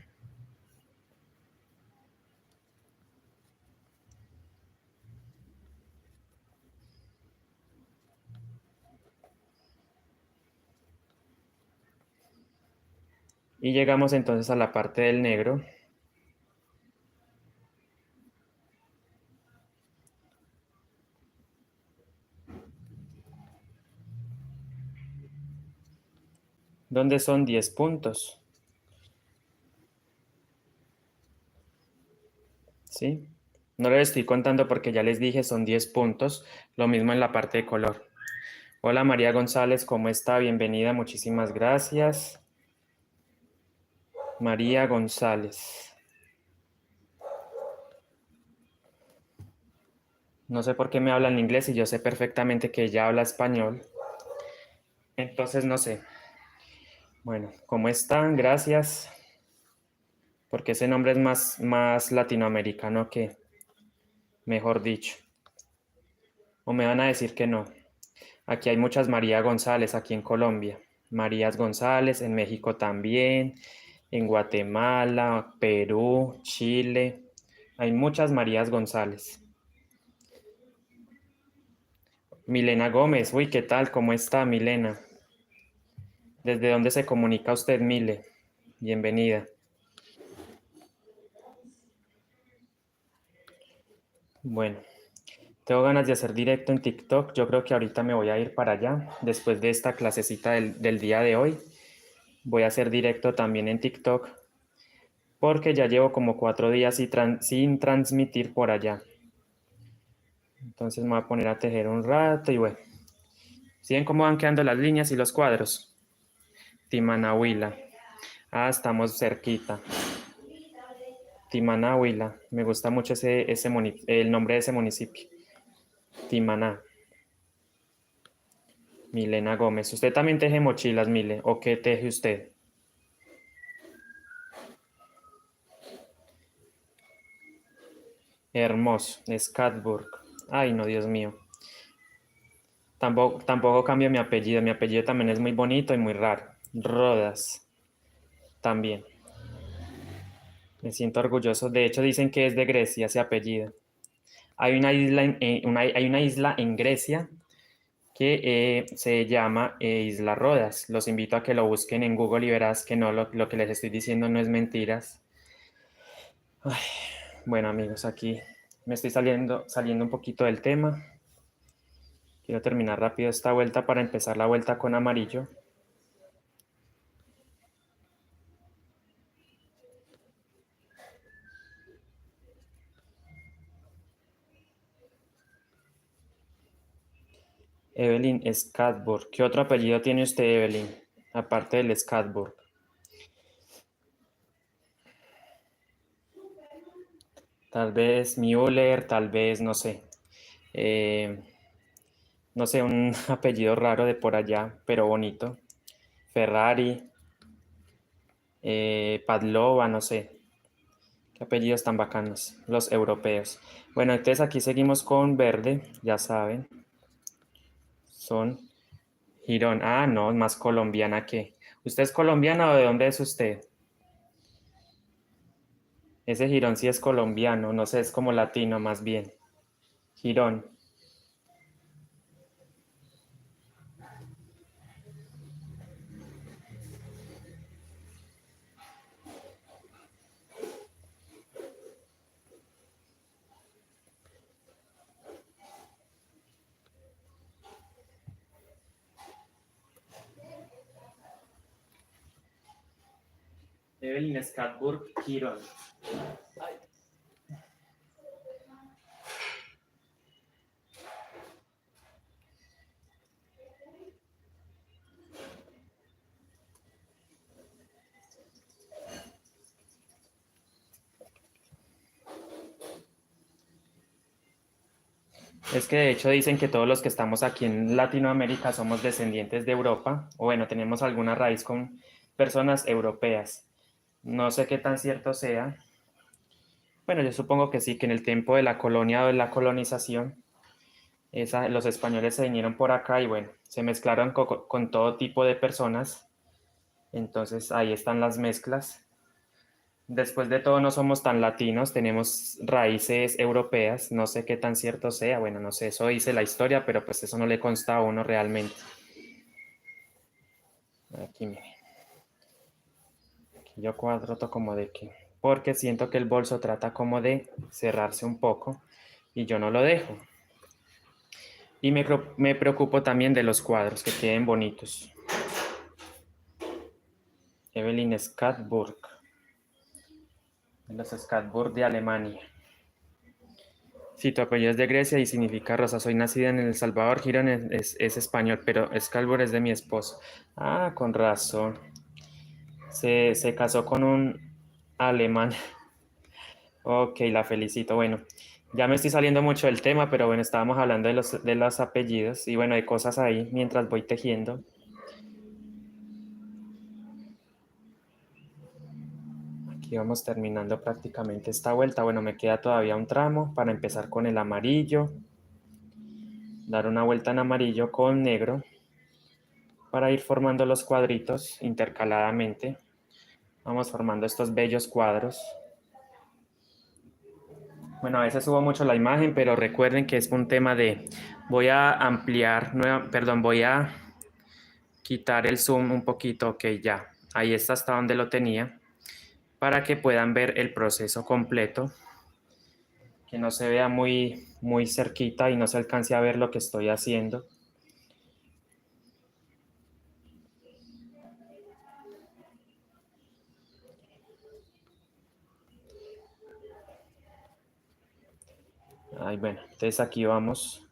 Speaker 1: Y llegamos entonces a la parte del negro. Donde son 10 puntos. ¿Sí? No les estoy contando porque ya les dije, son 10 puntos. Lo mismo en la parte de color. Hola María González, ¿cómo está? Bienvenida, muchísimas gracias. María González. No sé por qué me habla en inglés y yo sé perfectamente que ella habla español. Entonces no sé. Bueno, ¿cómo están? Gracias. Porque ese nombre es más latinoamericano que, mejor dicho. O me van a decir que no. Aquí hay muchas María González, aquí en Colombia. Marías González, en México también, en Guatemala, Perú, Chile. Hay muchas Marías González. Milena Gómez, uy, ¿qué tal? ¿Cómo está, Milena? ¿Desde dónde se comunica usted, Mile? Bienvenida. Bueno, tengo ganas de hacer directo en TikTok. Yo creo que ahorita me voy a ir para allá. Después de esta clasecita del día de hoy, voy a hacer directo también en TikTok porque ya llevo como 4 días sin transmitir por allá. Entonces me voy a poner a tejer un rato y bueno. ¿Siguen cómo van quedando las líneas y los cuadros? Timanahuila. Ah, estamos cerquita. Timanahuila. Me gusta mucho el nombre de ese municipio. Timaná. Milena Gómez. ¿Usted también teje mochilas, Mile? ¿O qué teje usted? Hermoso. Scatburg. Ay, no, Dios mío. Tampoco cambio mi apellido. Mi apellido también es muy bonito y muy raro. Rodas. También. Me siento orgulloso. De hecho, dicen que es de Grecia ese apellido. Hay una isla en Grecia que se llama Isla Rodas. Los invito a que lo busquen en Google y verás que no, lo que les estoy diciendo no es mentiras. Ay, bueno, amigos, aquí me estoy saliendo un poquito del tema. Quiero terminar rápido esta vuelta para empezar la vuelta con amarillo. Evelyn Scatburg. ¿Qué otro apellido tiene usted, Evelyn? Aparte del Scatburg. Tal vez Müller, tal vez, no sé. No sé, un apellido raro de por allá, pero bonito. Ferrari, Padlova, no sé. Qué apellidos tan bacanos, los europeos. Bueno, entonces aquí seguimos con verde, ya saben. Son Girón. Ah, no, más colombiana que. ¿Usted es colombiana o de dónde es usted? Ese Girón sí es colombiano, no sé, es como latino más bien. Girón. Evelyn Scatburg, Girón. Es que de hecho dicen que todos los que estamos aquí en Latinoamérica somos descendientes de Europa, o bueno, tenemos alguna raíz con personas europeas. No sé qué tan cierto sea. Bueno, yo supongo que sí, que en el tiempo de la colonia o de la colonización, los españoles se vinieron por acá y bueno, se mezclaron con todo tipo de personas. Entonces ahí están las mezclas. Después de todo, no somos tan latinos, tenemos raíces europeas, no sé qué tan cierto sea, bueno, no sé, eso dice la historia, pero pues eso no le consta a uno realmente. Aquí, mire, aquí yo cuadro como de que, porque siento que el bolso trata como de cerrarse un poco y yo no lo dejo. Y me preocupo también de los cuadros, que queden bonitos. Evelyn Scatburg, de los Scatburg de Alemania. Sí, tu apellido es de Grecia y significa rosa. Soy nacida en El Salvador. Girón es español, pero Scalbur es de mi esposo. Ah, con razón. Se casó con un alemán. Ok, la felicito. Bueno, ya me estoy saliendo mucho del tema, pero bueno, estábamos hablando de los apellidos y bueno, de cosas ahí mientras voy tejiendo. Aquí vamos terminando prácticamente esta vuelta. Bueno, me queda todavía un tramo para empezar con el amarillo. Dar una vuelta en amarillo con negro para ir formando los cuadritos intercaladamente. Vamos formando estos bellos cuadros. Bueno, a veces subo mucho la imagen, pero recuerden que es un tema de... Voy a ampliar, perdón, voy a quitar el zoom un poquito, ok, ya. Ahí está hasta donde lo tenía, para que puedan ver el proceso completo, que no se vea muy cerquita y no se alcance a ver lo que estoy haciendo. Ay, bueno, entonces aquí vamos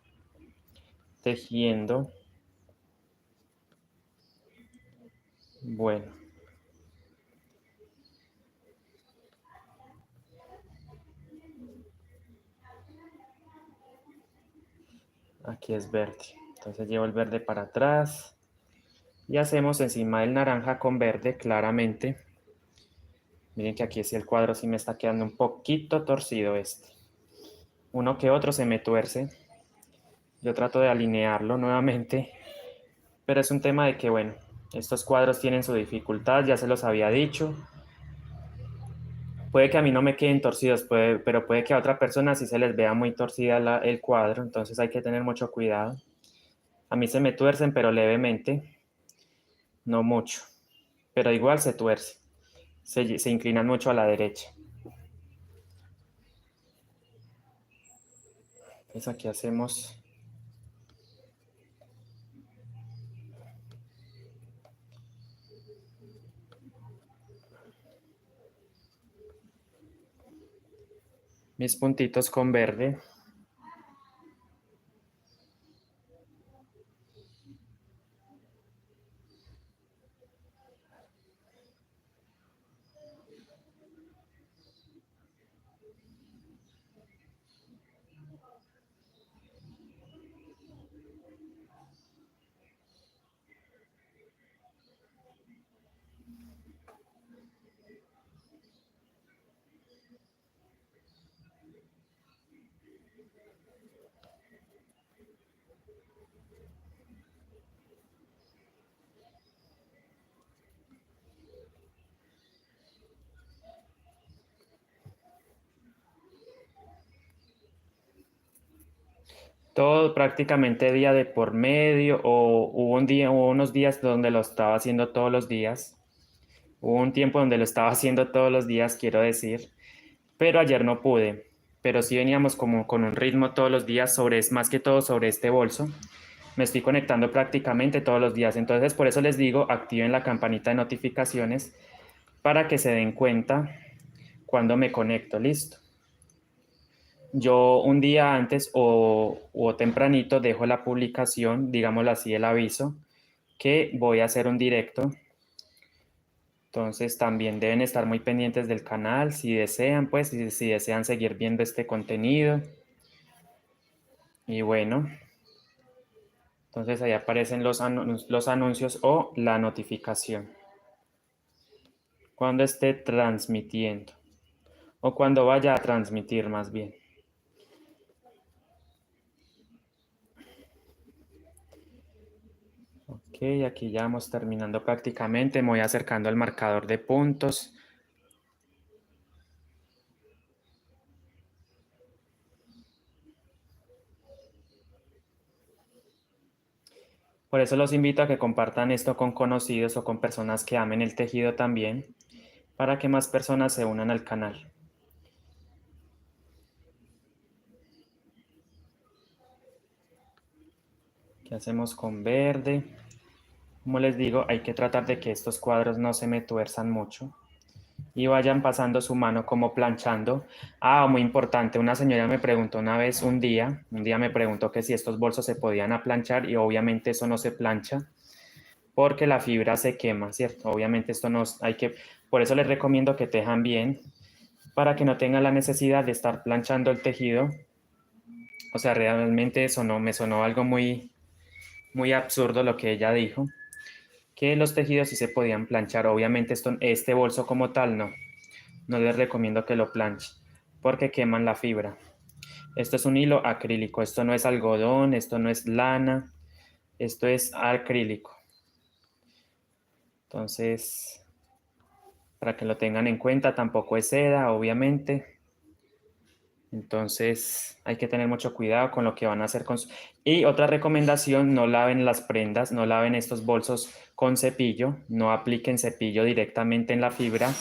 Speaker 1: tejiendo. Bueno, aquí es verde. Entonces llevo el verde para atrás y hacemos encima del naranja con verde claramente. Miren que aquí sí el cuadro sí me está quedando un poquito torcido este. Uno que otro se me tuerce. Yo trato de alinearlo nuevamente, pero es un tema de que, bueno, estos cuadros tienen su dificultad, ya se los había dicho. Puede que a mí no me queden torcidos, pero puede que a otra persona sí se les vea muy torcida el cuadro, entonces hay que tener mucho cuidado. A mí se me tuercen, pero levemente, no mucho, pero igual se tuerce, se inclinan mucho a la derecha. Entonces aquí hacemos mis puntitos con verde. Todo prácticamente día de por medio, o hubo unos días donde lo estaba haciendo todos los días. Hubo un tiempo donde lo estaba haciendo todos los días, quiero decir, pero ayer no pude. Pero sí veníamos como con un ritmo todos los días sobre, más que todo sobre este bolso. Me estoy conectando prácticamente todos los días. Entonces, por eso les digo, activen la campanita de notificaciones para que se den cuenta cuando me conecto. Listo. Yo un día antes o tempranito dejo la publicación, digámoslo así, el aviso, que voy a hacer un directo. Entonces también deben estar muy pendientes del canal si desean, pues, si desean seguir viendo este contenido. Y bueno, entonces ahí aparecen los anuncios o la notificación cuando esté transmitiendo o cuando vaya a transmitir más bien. Ok, aquí ya vamos terminando prácticamente. Me voy acercando al marcador de puntos. Por eso los invito a que compartan esto con conocidos o con personas que amen el tejido también, para que más personas se unan al canal. ¿Qué hacemos con verde? Como les digo, hay que tratar de que estos cuadros no se me tuerzan mucho y vayan pasando su mano como planchando. Ah, muy importante, una señora me preguntó una vez, un día me preguntó que si estos bolsos se podían aplanchar y obviamente eso no se plancha porque la fibra se quema, ¿cierto? Obviamente esto no hay que, por eso les recomiendo que tejan bien para que no tengan la necesidad de estar planchando el tejido. O sea, realmente eso no me sonó algo muy, muy absurdo lo que ella dijo, que los tejidos sí se podían planchar. Obviamente este bolso como tal no les recomiendo que lo planchen porque queman la fibra. Esto es un hilo acrílico, esto no es algodón, esto no es lana, esto es acrílico. Entonces, para que lo tengan en cuenta, tampoco es seda, obviamente. Entonces, hay que tener mucho cuidado con lo que van a hacer con Y otra recomendación, no laven las prendas, no laven estos bolsos con cepillo, no apliquen cepillo directamente en la fibra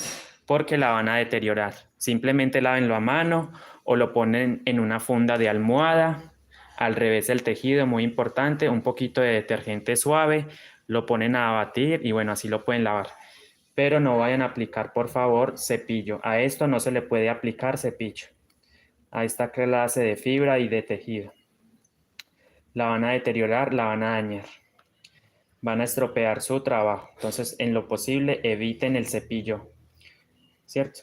Speaker 1: porque la van a deteriorar. Simplemente lávenlo a mano o lo ponen en una funda de almohada, al revés del tejido, muy importante, un poquito de detergente suave, lo ponen a batir y bueno, así lo pueden lavar. Pero no vayan a aplicar, por favor, cepillo. A esto no se le puede aplicar cepillo, a esta clase de fibra y de tejido. La van a deteriorar, la van a dañar, van a estropear su trabajo. Entonces, en lo posible, eviten el cepillo, ¿cierto?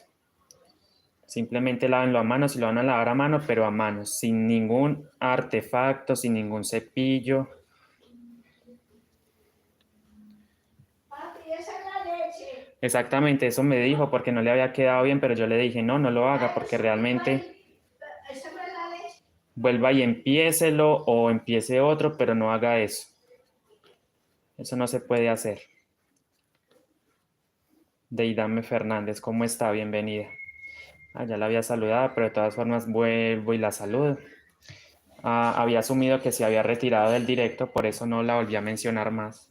Speaker 1: Simplemente lávenlo a mano, si lo van a lavar a mano, pero a mano, sin ningún artefacto, sin ningún cepillo.
Speaker 2: Papi, esa es la leche.
Speaker 1: Exactamente, eso me dijo porque no le había quedado bien, pero yo le dije, no, no lo haga porque realmente
Speaker 2: Esa no es la leche.
Speaker 1: vuelva y empiécelo o empiece otro, pero no haga eso. Eso no se puede hacer. Deidame Fernández, ¿cómo está? Bienvenida. Ah, ya la había saludado, pero de todas formas vuelvo y la saludo. Ah, había asumido que se había retirado del directo, por eso no la volví a mencionar más.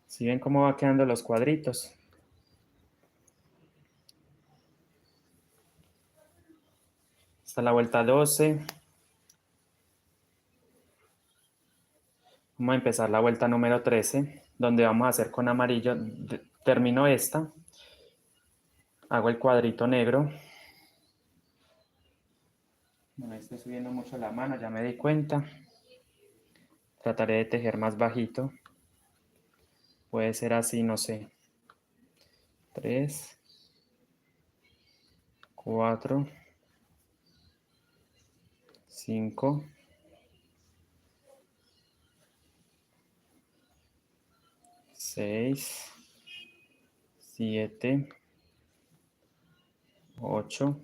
Speaker 1: ¿Sí ven cómo va quedando los cuadritos? Está la vuelta 12. Vamos a empezar la vuelta número 13, donde vamos a hacer con amarillo. Termino esta. Hago el cuadrito negro. No me estoy subiendo mucho la mano, ya me di cuenta. Trataré de tejer más bajito. Puede ser así, no sé. 3, 4, 5, 6, 7, 8,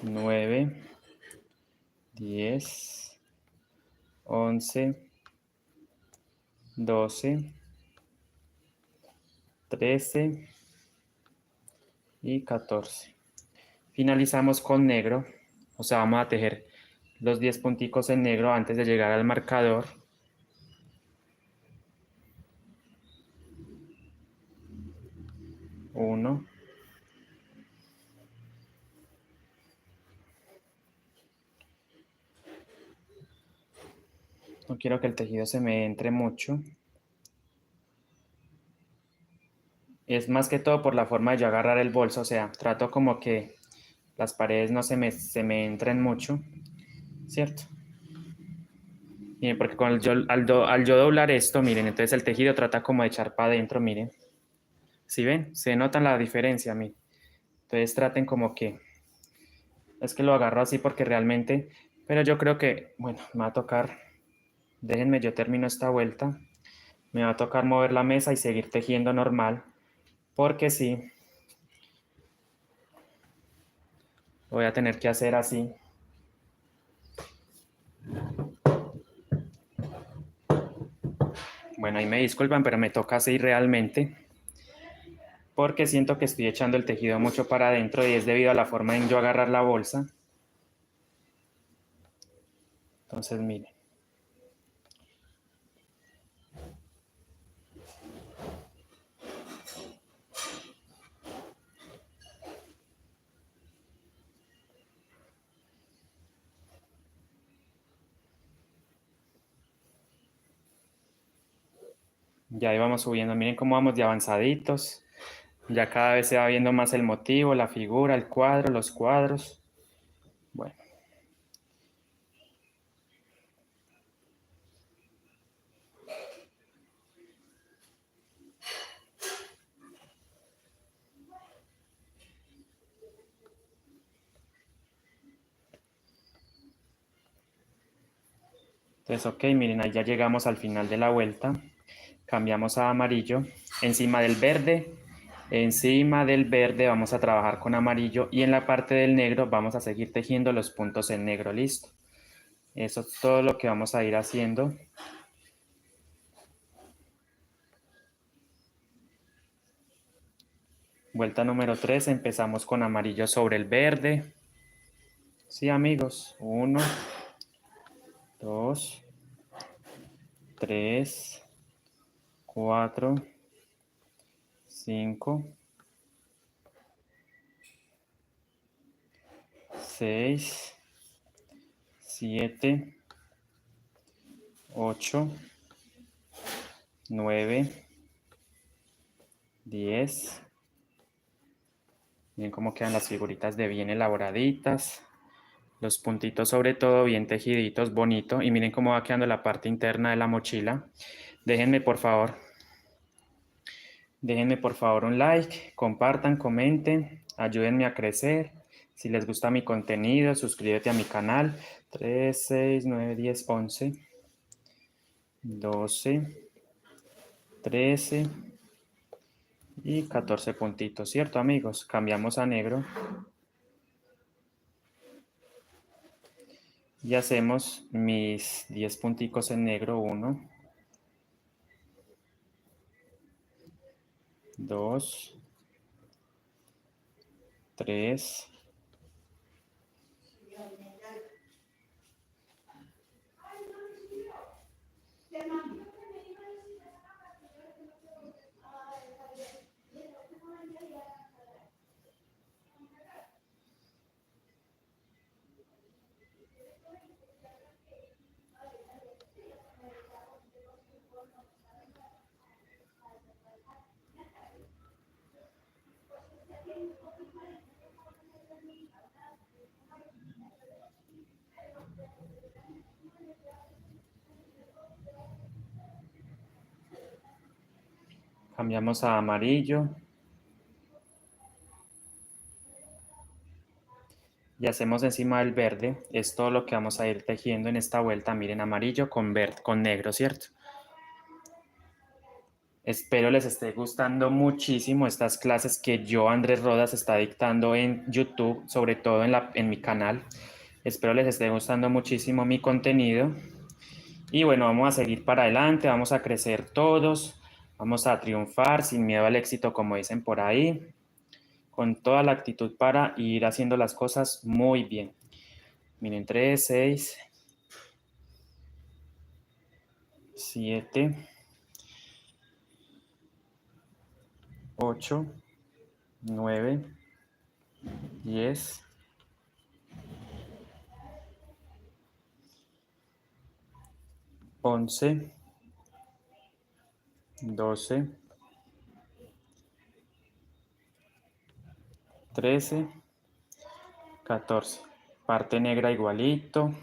Speaker 1: 9, 10, 11, 12, 13 y 14. Finalizamos con negro, o sea, vamos a tejer los 10 punticos en negro antes de llegar al marcador. Uno, no quiero que el tejido se me entre mucho. Es más que todo por la forma de yo agarrar el bolso, o sea, trato como que las paredes no se me entren mucho, ¿cierto? Miren, porque con al yo doblar esto, miren, entonces el tejido trata como de echar para adentro, miren. ¿Sí ven? Se nota la diferencia, miren. Entonces traten como que, es que lo agarro así porque realmente, pero yo creo que, bueno, me va a tocar, déjenme, yo termino esta vuelta, me va a tocar mover la mesa y seguir tejiendo normal, porque sí, voy a tener que hacer así. Bueno, ahí me disculpan, pero me toca así realmente, porque siento que estoy echando el tejido mucho para adentro y es debido a la forma en yo agarrar la bolsa. Entonces, miren. Ya ahí vamos subiendo, miren cómo vamos de avanzaditos. Ya cada vez se va viendo más el motivo, la figura, el cuadro, los cuadros. Bueno. Entonces, ok, miren, ahí ya llegamos al final de la vuelta. Cambiamos a amarillo. Encima del verde vamos a trabajar con amarillo y en la parte del negro vamos a seguir tejiendo los puntos en negro, listo. Eso es todo lo que vamos a ir haciendo. Vuelta número 3, empezamos con amarillo sobre el verde. Sí, amigos, 1, 2, 3, 4, 5, 6, 7, 8, 9, 10. Miren cómo quedan las figuritas de bien elaboraditas. Los puntitos sobre todo bien tejiditos, bonito. Y miren cómo va quedando la parte interna de la mochila. Déjenme por favor un like, compartan, comenten, ayúdenme a crecer. Si les gusta mi contenido, suscríbete a mi canal. 3, 6, 9, 10, 11, 12, 13 y 14 puntitos, ¿cierto, amigos? Cambiamos a negro. Y hacemos mis 10 punticos en negro. 1, 2, 3, cambiamos a amarillo. Y hacemos encima del verde. Es todo lo que vamos a ir tejiendo en esta vuelta. Miren, amarillo con verde, con negro, ¿cierto? Espero les esté gustando muchísimo estas clases que yo, Andrés Rodas, está dictando en YouTube, sobre todo en mi canal. Espero les esté gustando muchísimo mi contenido. Y bueno, vamos a seguir para adelante, vamos a crecer todos, vamos a triunfar sin miedo al éxito, como dicen por ahí, con toda la actitud para ir haciendo las cosas muy bien. Miren, 3, 6, 7, 8, 9, 10, 11, 12, 13, 14. Parte negra igualito.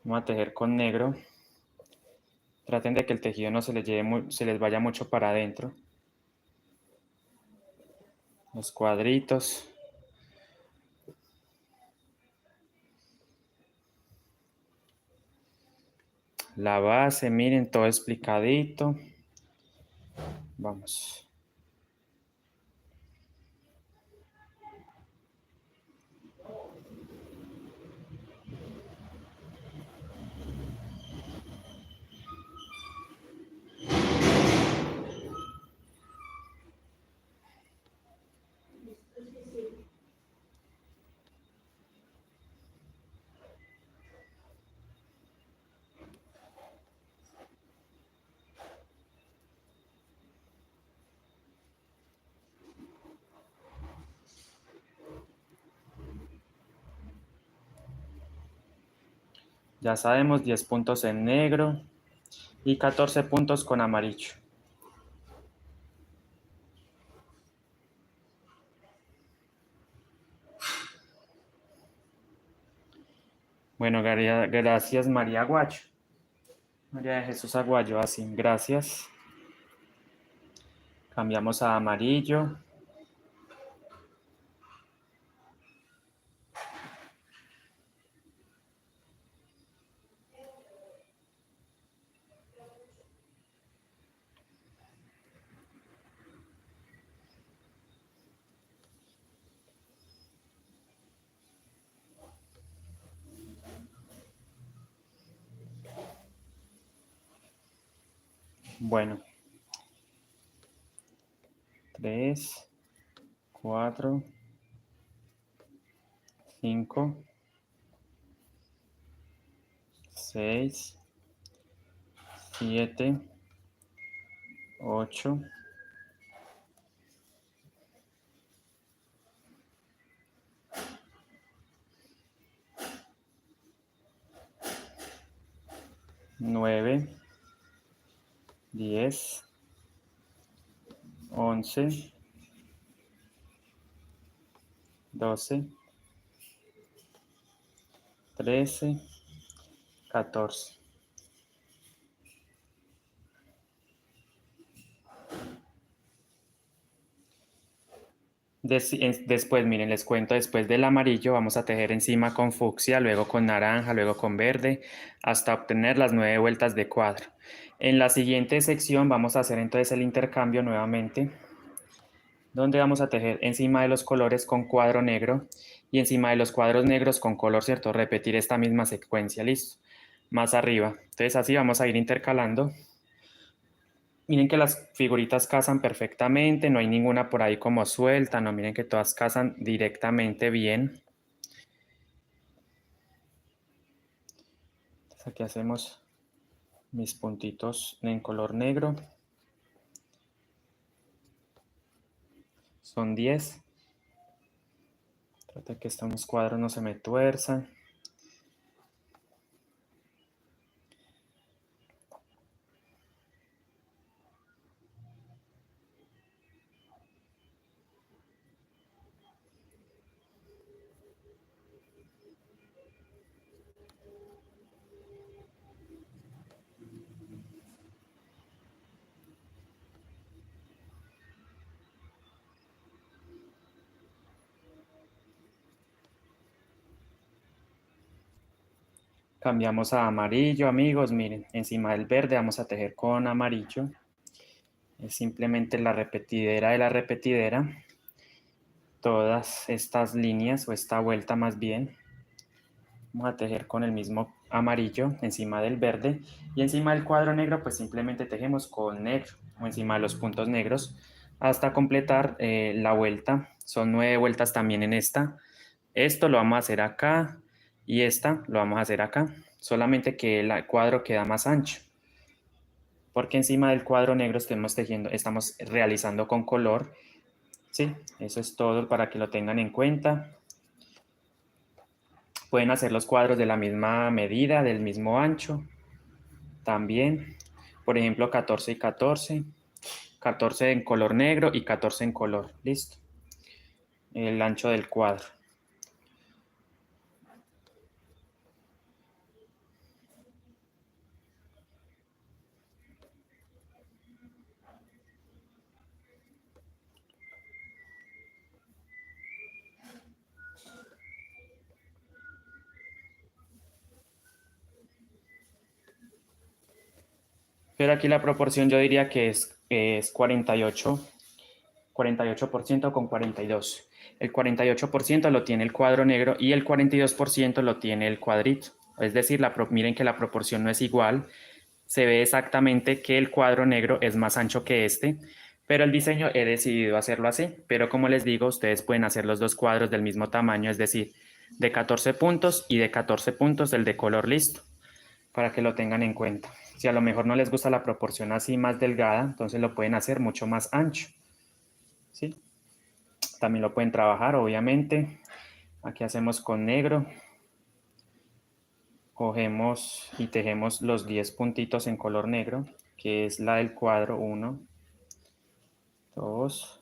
Speaker 1: Vamos a tejer con negro. Traten de que el tejido no se se les vaya mucho para adentro. Los cuadritos. La base, miren, todo explicadito. Vamos. Ya sabemos, 10 puntos en negro y 14 puntos con amarillo. Bueno, gracias María Aguayo. María de Jesús Aguayo, así, gracias. Cambiamos a amarillo. Bueno. 3, 4, 5, 6, 7, 8, 9, 10, 11, 12, 13, 14. Después, miren, les cuento, después del amarillo vamos a tejer encima con fucsia, luego con naranja, luego con verde, hasta obtener las 9 vueltas de cuadro. En la siguiente sección vamos a hacer entonces el intercambio nuevamente, donde vamos a tejer encima de los colores con cuadro negro y encima de los cuadros negros con color, ¿cierto? Repetir esta misma secuencia, listo. Más arriba. Entonces así vamos a ir intercalando. Miren que las figuritas casan perfectamente, no hay ninguna por ahí como suelta, no, miren que todas casan directamente bien. Entonces aquí hacemos mis puntitos en color negro. Son 10. Trata que estos cuadros no se me tuerzan. Cambiamos a amarillo, amigos. Miren, encima del verde vamos a tejer con amarillo. Es simplemente la repetidera de la repetidera. Todas estas líneas, o esta vuelta más bien. Vamos a tejer con el mismo amarillo encima del verde y encima del cuadro negro pues simplemente tejemos con negro o encima de los puntos negros hasta completar la vuelta. Son 9 vueltas también en esta. Esto lo vamos a hacer acá y esta lo vamos a hacer acá, solamente que el cuadro queda más ancho porque encima del cuadro negro estamos realizando con color. Sí, eso es todo para que lo tengan en cuenta. Pueden hacer los cuadros de la misma medida, del mismo ancho. También, por ejemplo, 14 y 14. 14 en color negro y 14 en color. Listo. El ancho del cuadro. Pero aquí la proporción yo diría que es 48% con 42. El 48% lo tiene el cuadro negro y el 42% lo tiene el cuadrito. Es decir, miren que la proporción no es igual. Se ve exactamente que el cuadro negro es más ancho que este, pero el diseño he decidido hacerlo así. Pero como les digo, ustedes pueden hacer los dos cuadros del mismo tamaño, es decir, de 14 puntos y de 14 puntos el de color listo, para que lo tengan en cuenta. Si a lo mejor no les gusta la proporción así más delgada, entonces lo pueden hacer mucho más ancho. ¿Sí? También lo pueden trabajar, obviamente. Aquí hacemos con negro. Cogemos y tejemos los 10 puntitos en color negro, que es la del cuadro. 1, 2,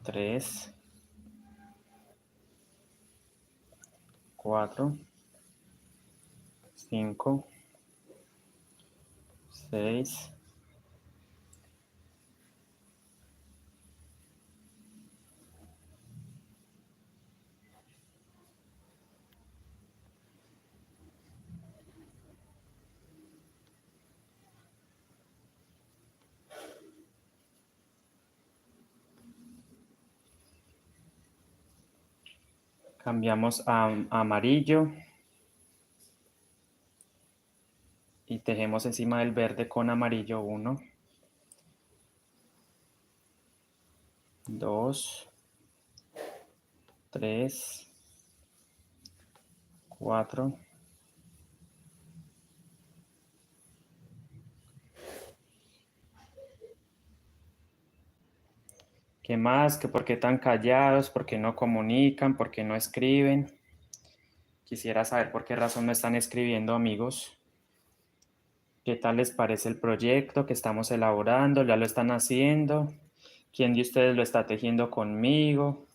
Speaker 1: 3, 4, 5, 6, cambiamos a amarillo y tejemos encima del verde con amarillo. 1, 2, 3, 4, ¿qué más? ¿Que por qué tan callados? ¿Por qué no comunican? ¿Por qué no escriben? Quisiera saber por qué razón no están escribiendo, amigos. ¿Qué tal les parece el proyecto que estamos elaborando? ¿Ya lo están haciendo? ¿Quién de ustedes lo está tejiendo conmigo?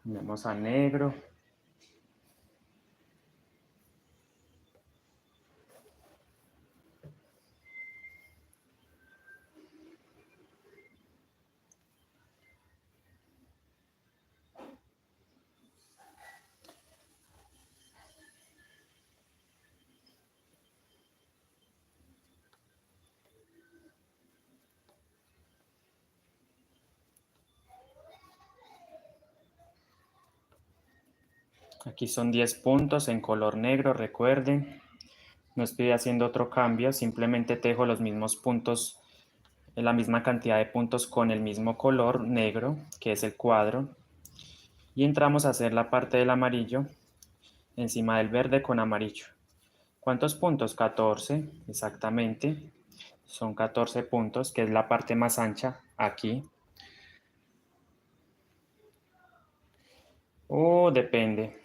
Speaker 1: Vamos a negro. Aquí son 10 puntos en color negro, recuerden. No estoy haciendo otro cambio, simplemente tejo los mismos puntos, la misma cantidad de puntos con el mismo color negro, que es el cuadro. Y entramos a hacer la parte del amarillo encima del verde con amarillo. ¿Cuántos puntos? 14, exactamente. Son 14 puntos, que es la parte más ancha aquí. Depende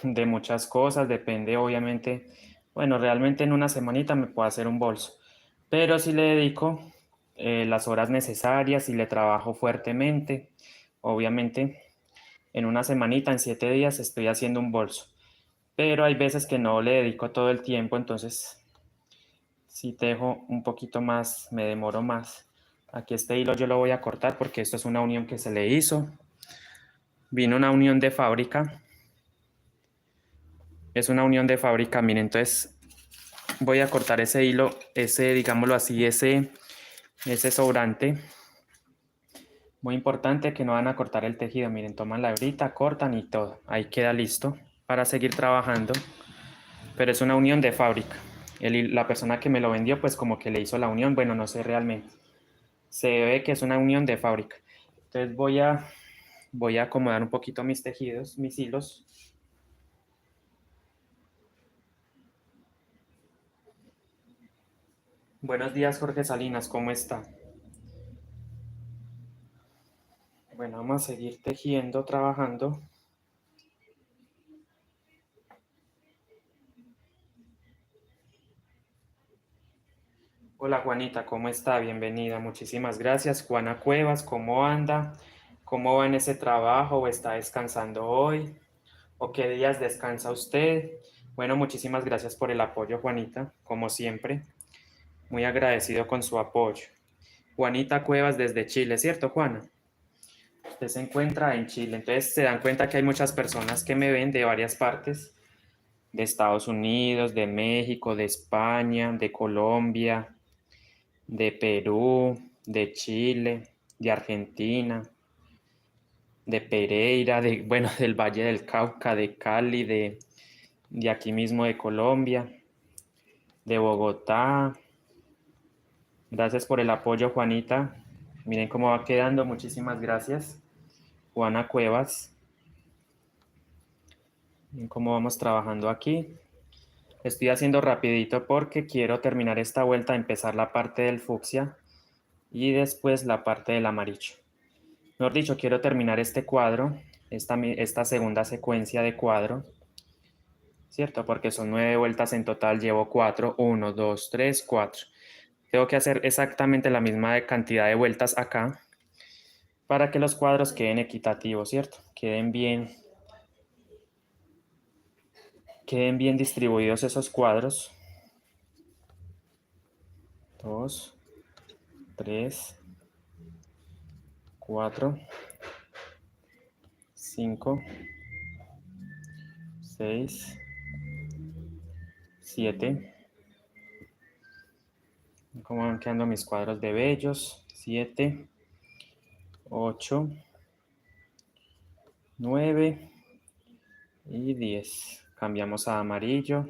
Speaker 1: de muchas cosas, depende obviamente, bueno, realmente en una semanita me puedo hacer un bolso, pero si le dedico las horas necesarias y le trabajo fuertemente, obviamente en una semanita, en 7 días estoy haciendo un bolso, pero hay veces que no le dedico todo el tiempo, entonces Si tejo un poquito más, me demoro más. Aquí este hilo yo lo voy a cortar porque esto es una unión que se le hizo. Vino una unión de fábrica. Es una unión de fábrica, miren, entonces voy a cortar ese hilo, digámoslo así, ese sobrante. Muy importante que no van a cortar el tejido, miren, toman la hebrita, cortan y todo. Ahí queda listo para seguir trabajando. Pero es una unión de fábrica. La persona que me lo vendió, pues como que le hizo la unión, bueno, no sé realmente. Se ve que es una unión de fábrica. Entonces voy a acomodar un poquito mis tejidos, mis hilos. Buenos días, Jorge Salinas, ¿cómo está? Bueno, vamos a seguir tejiendo, trabajando. Hola Juanita, ¿cómo está? Bienvenida, muchísimas gracias. Juana Cuevas, ¿cómo anda? ¿Cómo va en ese trabajo? ¿O está descansando hoy? ¿O qué días descansa usted? Bueno, muchísimas gracias por el apoyo, Juanita, como siempre. Muy agradecido con su apoyo. Juanita Cuevas desde Chile, ¿cierto, Juana? Usted se encuentra en Chile, entonces se dan cuenta que hay muchas personas que me ven de varias partes, de Estados Unidos, de México, de España, de Colombia, de Perú, de Chile, de Argentina, de Pereira, bueno, del Valle del Cauca, de Cali, de aquí mismo de Colombia, de Bogotá. Gracias por el apoyo, Juanita. Miren cómo va quedando. Muchísimas gracias. Juana Cuevas. Miren cómo vamos trabajando aquí. Estoy haciendo rapidito porque quiero terminar esta vuelta, empezar la parte del fucsia y después la parte del amarillo. Mejor dicho, quiero terminar este cuadro, esta segunda secuencia de cuadro, ¿cierto? Porque son 9 vueltas en total, llevo 4, 1, 2, 3, 4. Tengo que hacer exactamente la misma cantidad de vueltas acá para que los cuadros queden equitativos, ¿cierto? Queden bien distribuidos esos cuadros. 2, 3, 4, 5, 6, 7. ¿Cómo van quedando mis cuadros de bellos? 7, 8, 9 y 10. Cambiamos a amarillo.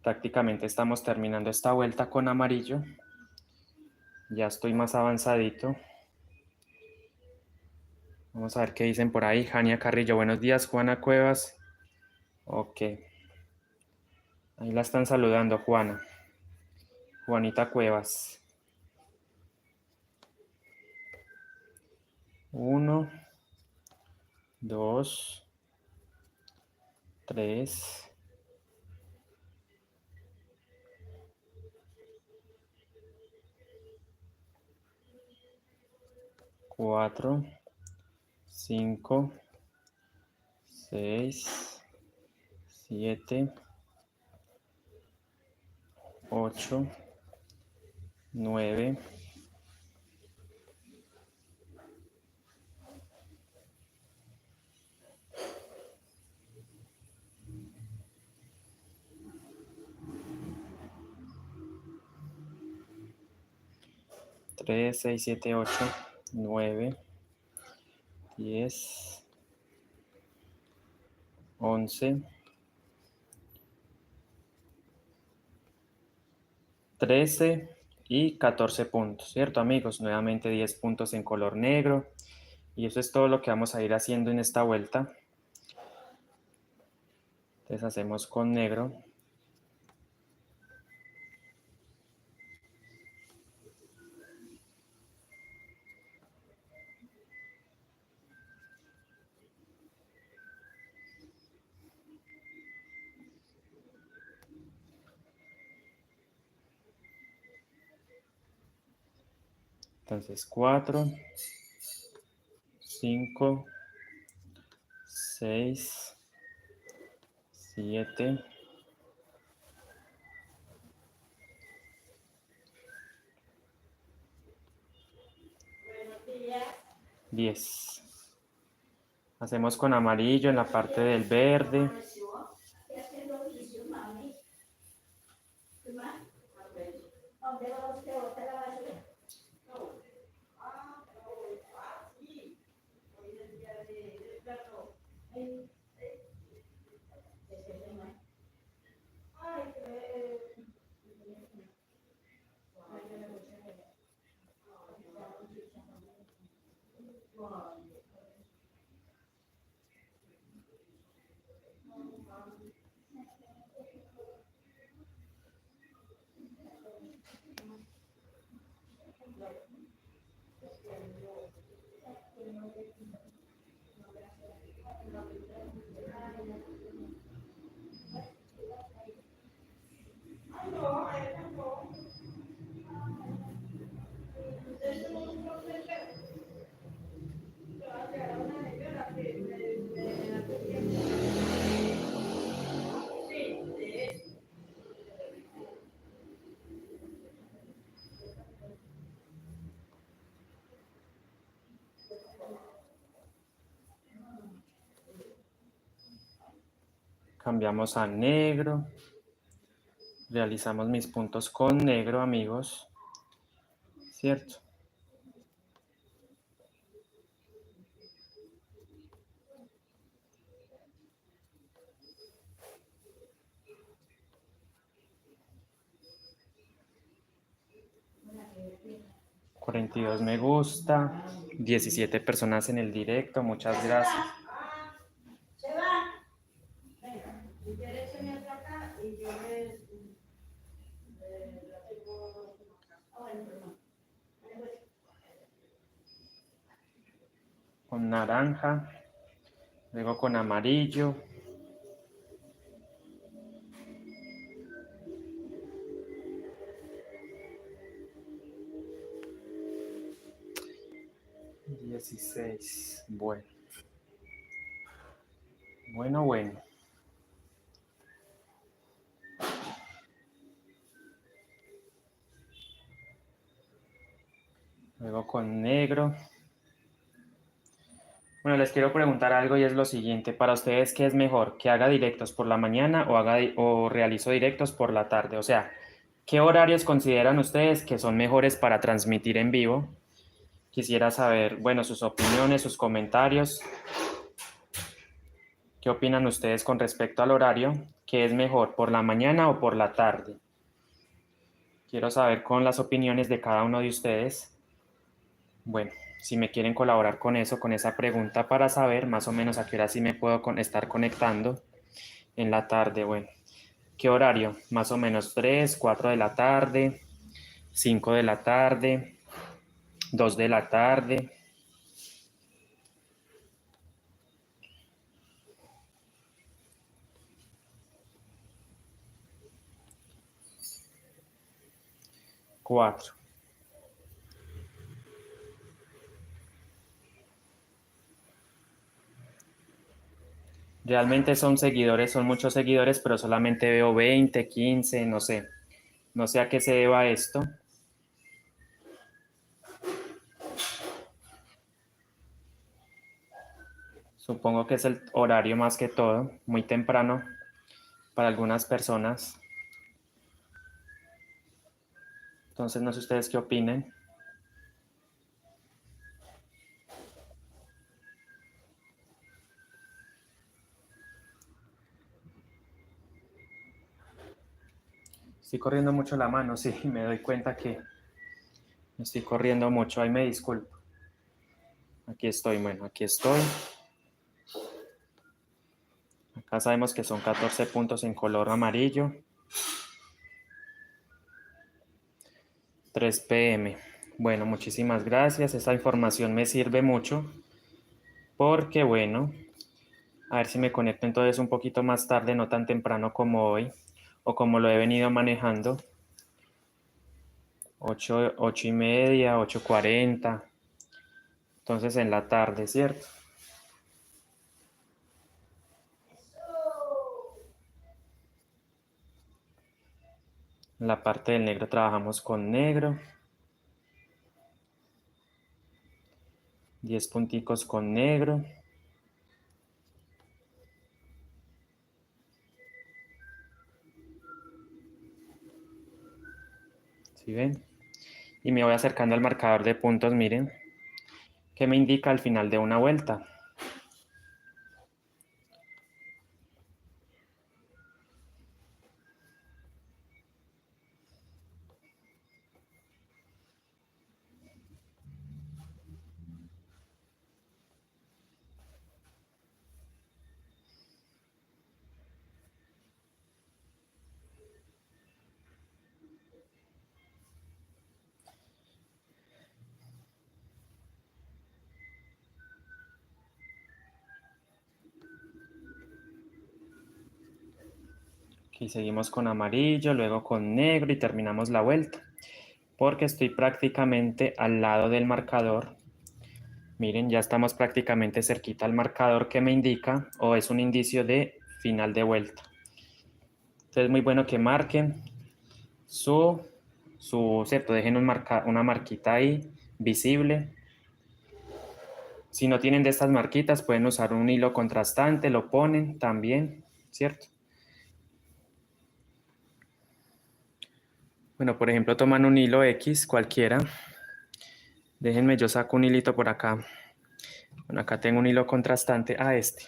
Speaker 1: Prácticamente estamos terminando esta vuelta con amarillo. Ya estoy más avanzadito. Vamos a ver qué dicen por ahí. Jania Carrillo, buenos días. Juana Cuevas. Ok. Ahí la están saludando, Juana. Juanita Cuevas. 1, 2, 3, 4, 5, 6, 7, 8, 9, 3, 6, 7, 8, 9, 10, 11, 13 y 14 puntos, ¿cierto, amigos? Nuevamente 10 puntos en color negro. Y eso es todo lo que vamos a ir haciendo en esta vuelta. Entonces hacemos con negro. Entonces 4, 5, 6, 7, 10. Hacemos con amarillo en la parte del verde. Cambiamos a negro. Realizamos mis puntos con negro, amigos. ¿Cierto? $42 me gusta. 17 personas en el directo. Muchas gracias.
Speaker 2: Se va. Venga, si quieres se me acá y yo les la tengo. Bueno, perdón.
Speaker 1: Con naranja. Luego con amarillo. $16. Bueno. Bueno. Luego con negro. Bueno, les quiero preguntar algo y es lo siguiente. Para ustedes, ¿qué es mejor? ¿Que haga directos por la mañana o realizo directos por la tarde? O sea, ¿qué horarios consideran ustedes que son mejores para transmitir en vivo? Quisiera saber, bueno, sus opiniones, sus comentarios. ¿Qué opinan ustedes con respecto al horario? ¿Qué es mejor, por la mañana o por la tarde? Quiero saber con las opiniones de cada uno de ustedes. Bueno, si me quieren colaborar con eso, con esa pregunta para saber más o menos a qué hora sí me puedo estar conectando en la tarde. Bueno, ¿qué horario? Más o menos 3, 4 de la tarde, 5 de la tarde, 2 de la tarde. Cuatro. Realmente son seguidores, son muchos seguidores, pero solamente veo 20, 15, no sé. No sé a qué se deba esto. Supongo que es el horario más que todo, muy temprano para algunas personas. Entonces, no sé ustedes qué opinen. Estoy corriendo mucho la mano, sí, me doy cuenta que estoy corriendo mucho. Ahí me disculpo. Aquí estoy, bueno, aquí estoy. Acá sabemos que son 14 puntos en color amarillo. 3 p.m. Bueno, muchísimas gracias. Esta información me sirve mucho porque, bueno, a ver si me conecto entonces un poquito más tarde, no tan temprano como hoy o como lo he venido manejando. 8:30, 8:40. Entonces en la tarde, ¿cierto? En la parte del negro trabajamos con negro. 10 punticos con negro. ¿Sí ven? Y me voy acercando al marcador de puntos, miren, que me indica al final de una vuelta. Aquí seguimos con amarillo, luego con negro y terminamos la vuelta. Porque estoy prácticamente al lado del marcador. Miren, ya estamos prácticamente cerquita al marcador que me indica o es un indicio de final de vuelta. Entonces es muy bueno que marquen ¿cierto? Dejen una marquita ahí visible. Si no tienen de estas marquitas, pueden usar un hilo contrastante, lo ponen también, ¿cierto? Bueno, por ejemplo, toman un hilo X cualquiera. Déjenme, yo saco un hilito por acá. Bueno, acá tengo un hilo contrastante a este.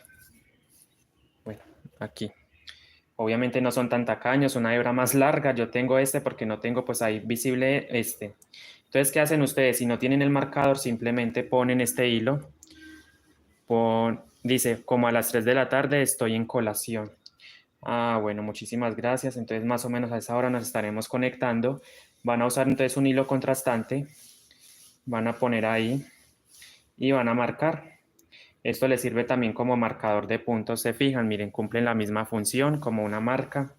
Speaker 1: Bueno, aquí. Obviamente no son tan tacaños, una hebra más larga. Yo tengo este porque no tengo pues ahí visible este. Entonces, ¿qué hacen ustedes? Si no tienen el marcador, simplemente ponen este hilo. Dice, como a las 3 de la tarde estoy en colación. Ah, bueno, muchísimas gracias. Entonces, más o menos a esa hora nos estaremos conectando. Van a usar entonces un hilo contrastante. Van a poner ahí y van a marcar. Esto les sirve también como marcador de puntos. Se fijan, miren, cumplen la misma función como una marca.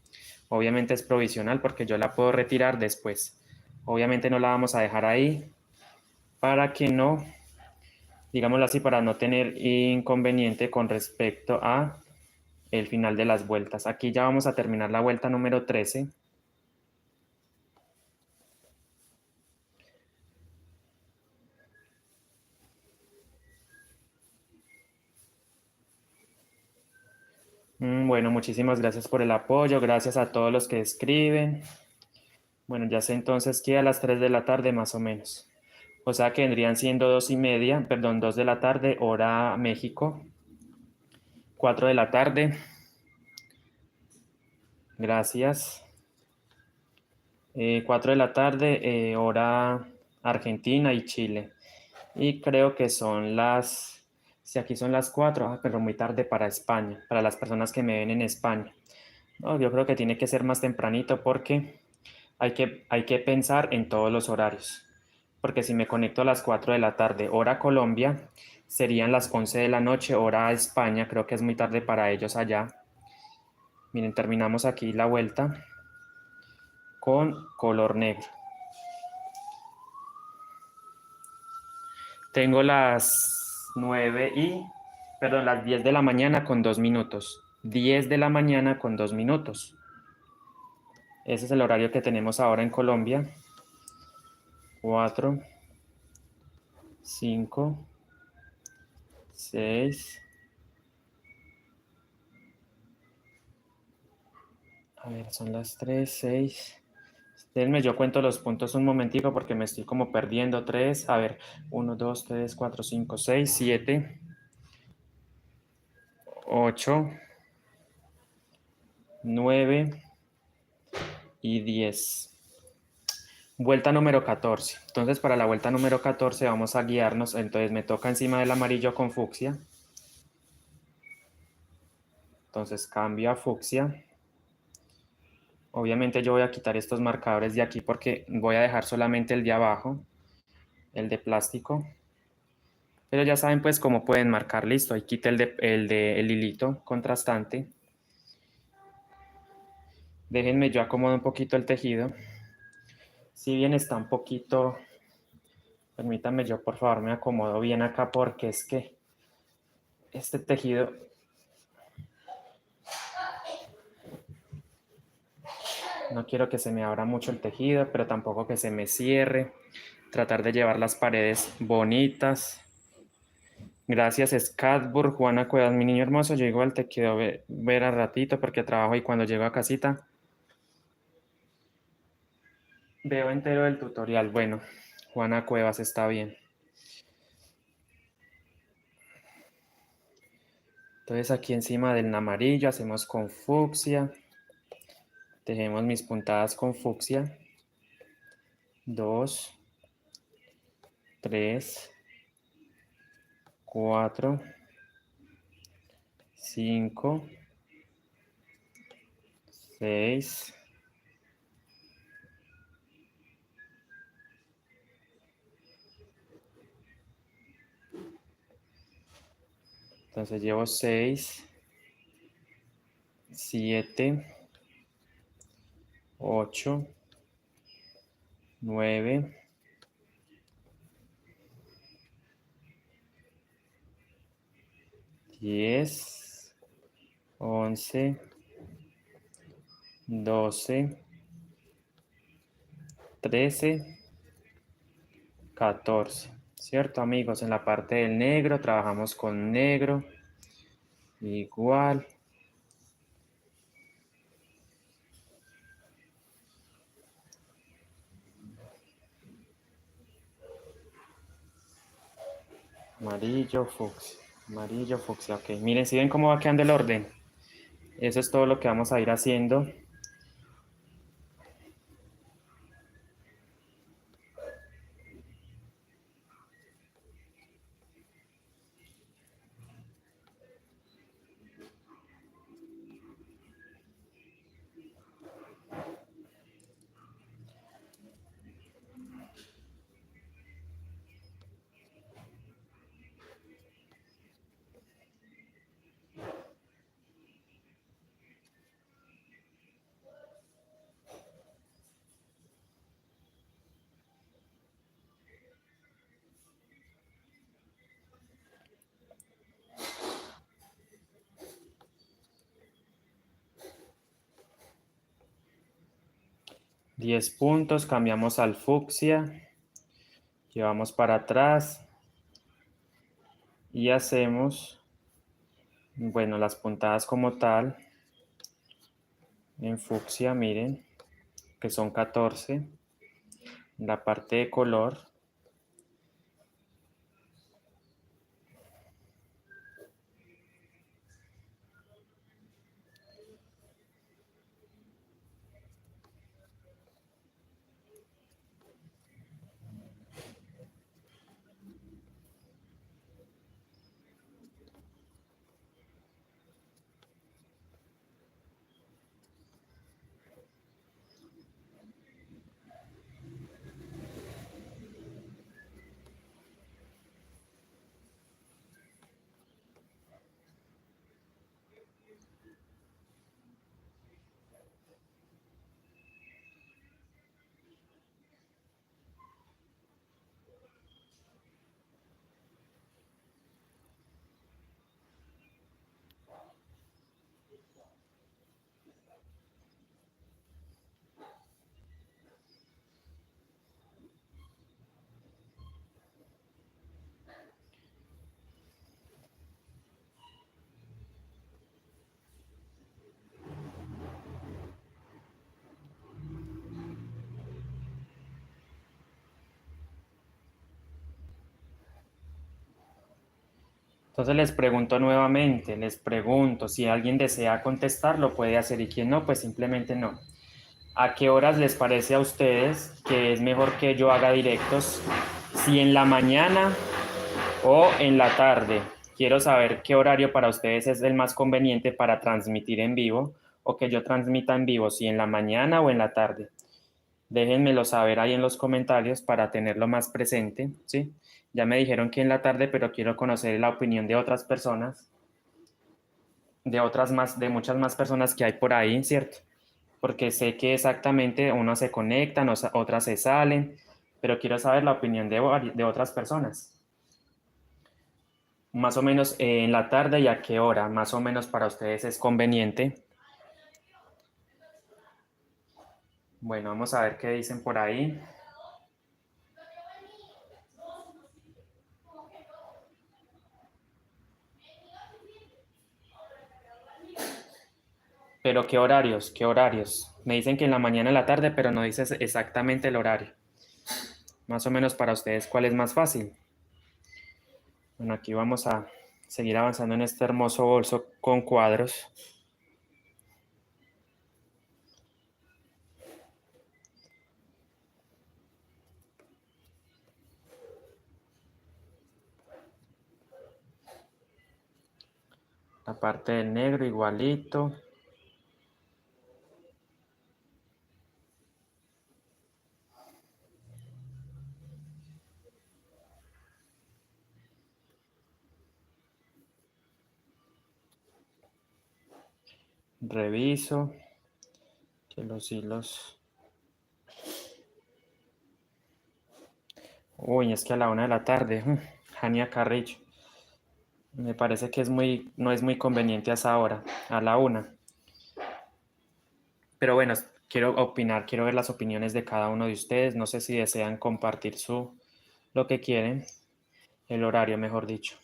Speaker 1: Obviamente es provisional porque yo la puedo retirar después. Obviamente no la vamos a dejar ahí para que no, digámoslo así, para no tener inconveniente con respecto a el final de las vueltas. Aquí ya vamos a terminar la vuelta número 13. Bueno, muchísimas gracias por el apoyo, gracias a todos los que escriben. Bueno, ya sé entonces que a las 3 de la tarde más o menos. O sea que vendrían siendo 2:30, perdón, 2 de la tarde, hora México. 4 de la tarde. Gracias. 4 de la tarde, hora Argentina y Chile. Y creo que son si aquí son las 4, pero muy tarde para España, para las personas que me ven en España. No, yo creo que tiene que ser más tempranito porque hay que pensar en todos los horarios. Porque si me conecto a las 4 de la tarde, hora Colombia, serían las 11 de la noche, hora España. Creo que es muy tarde para ellos allá. Miren, terminamos aquí la vuelta con color negro. Tengo las 10 de la mañana con 2 minutos. 10 de la mañana con 2 minutos. Ese es el horario que tenemos ahora en Colombia. 4, 5, 6. A ver, son las 3, 6. Déjenme, yo cuento los puntos un momentico porque me estoy como perdiendo. 3, a ver, 1, 2, 3, 4, 5, 6, 7, 8, 9 y 10. Vuelta número 14. Entonces, para la vuelta número 14 vamos a guiarnos. Entonces, me toca encima del amarillo con fucsia. Entonces, cambio a fucsia. Obviamente yo voy a quitar estos marcadores de aquí porque voy a dejar solamente el de abajo, el de plástico. Pero ya saben pues cómo pueden marcar. Listo, ahí quité el hilito contrastante. Déjenme yo acomodo un poquito el tejido. Si bien está un poquito, permítanme yo por favor me acomodo bien acá porque es que este tejido no quiero que se me abra mucho el tejido, pero tampoco que se me cierre. Tratar de llevar las paredes bonitas. Gracias, Scatburg, Juana Cuevas, mi niño hermoso. Yo igual te quiero ver a ratito porque trabajo y cuando llego a casita veo entero el tutorial. Bueno, Juana Cuevas está bien. Entonces aquí encima del amarillo hacemos con fucsia. Tejemos mis puntadas con fucsia. 2, 3, 4, 5, 6. Entonces llevo 6, 7, 8, 9, 10, 11, 12, 13, 14. ¿Cierto, amigos? En la parte del negro trabajamos con negro. Igual. Amarillo, fucsia. Amarillo, fucsia. Ok, miren, ¿si ven cómo va quedando el orden? Eso es todo lo que vamos a ir haciendo. Diez puntos, cambiamos al fucsia, llevamos para atrás y hacemos, bueno, las puntadas como tal, en fucsia, miren, que son 14, la parte de color. Entonces les pregunto nuevamente, les pregunto, si alguien desea contestar, lo puede hacer y quien no, pues simplemente no. ¿A qué horas les parece a ustedes que es mejor que yo haga directos? Si en la mañana o en la tarde. Quiero saber qué horario para ustedes es el más conveniente para transmitir en vivo o que yo transmita en vivo, si en la mañana o en la tarde. Déjenmelo saber ahí en los comentarios para tenerlo más presente, ¿sí? Ya me dijeron que en la tarde, pero quiero conocer la opinión de otras personas, de muchas más personas que hay por ahí, ¿cierto? Porque sé que exactamente unos se conectan, otras se salen, pero quiero saber la opinión de otras personas. Más o menos en la tarde y a qué hora, más o menos para ustedes es conveniente. Bueno, vamos a ver qué dicen por ahí. Pero ¿qué horarios? ¿Qué horarios? Me dicen que en la mañana y en la tarde, pero no dices exactamente el horario. Más o menos para ustedes, ¿cuál es más fácil? Bueno, aquí vamos a seguir avanzando en este hermoso bolso con cuadros. La parte del negro igualito. Reviso que los hilos... Uy, es que a la 1 de la tarde, Jania Carrillo. Me parece que no es muy conveniente a esa hora, a la 1. Pero bueno, quiero opinar, quiero ver las opiniones de cada uno de ustedes. No sé si desean compartir lo que quieren, el horario, mejor dicho.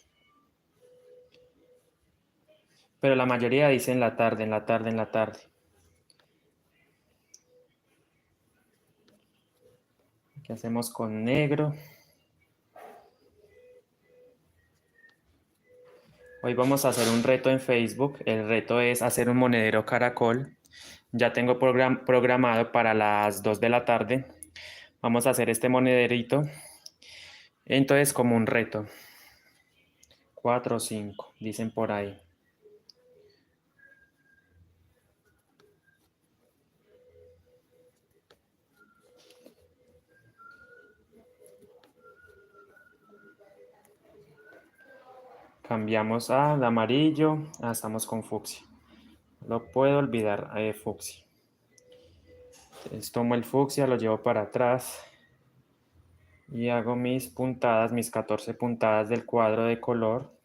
Speaker 1: Pero la mayoría dice en la tarde, en la tarde, en la tarde. ¿Qué hacemos con negro? Hoy vamos a hacer un reto en Facebook. El reto es hacer un monedero caracol. Ya tengo programado para las 2 de la tarde. Vamos a hacer este monederito. Entonces, como un reto. 4 o 5, dicen por ahí. Cambiamos de amarillo. Estamos con fucsia. No puedo olvidar fucsia. Entonces tomo el fucsia, lo llevo para atrás y hago mis puntadas, mis 14 puntadas del cuadro de color,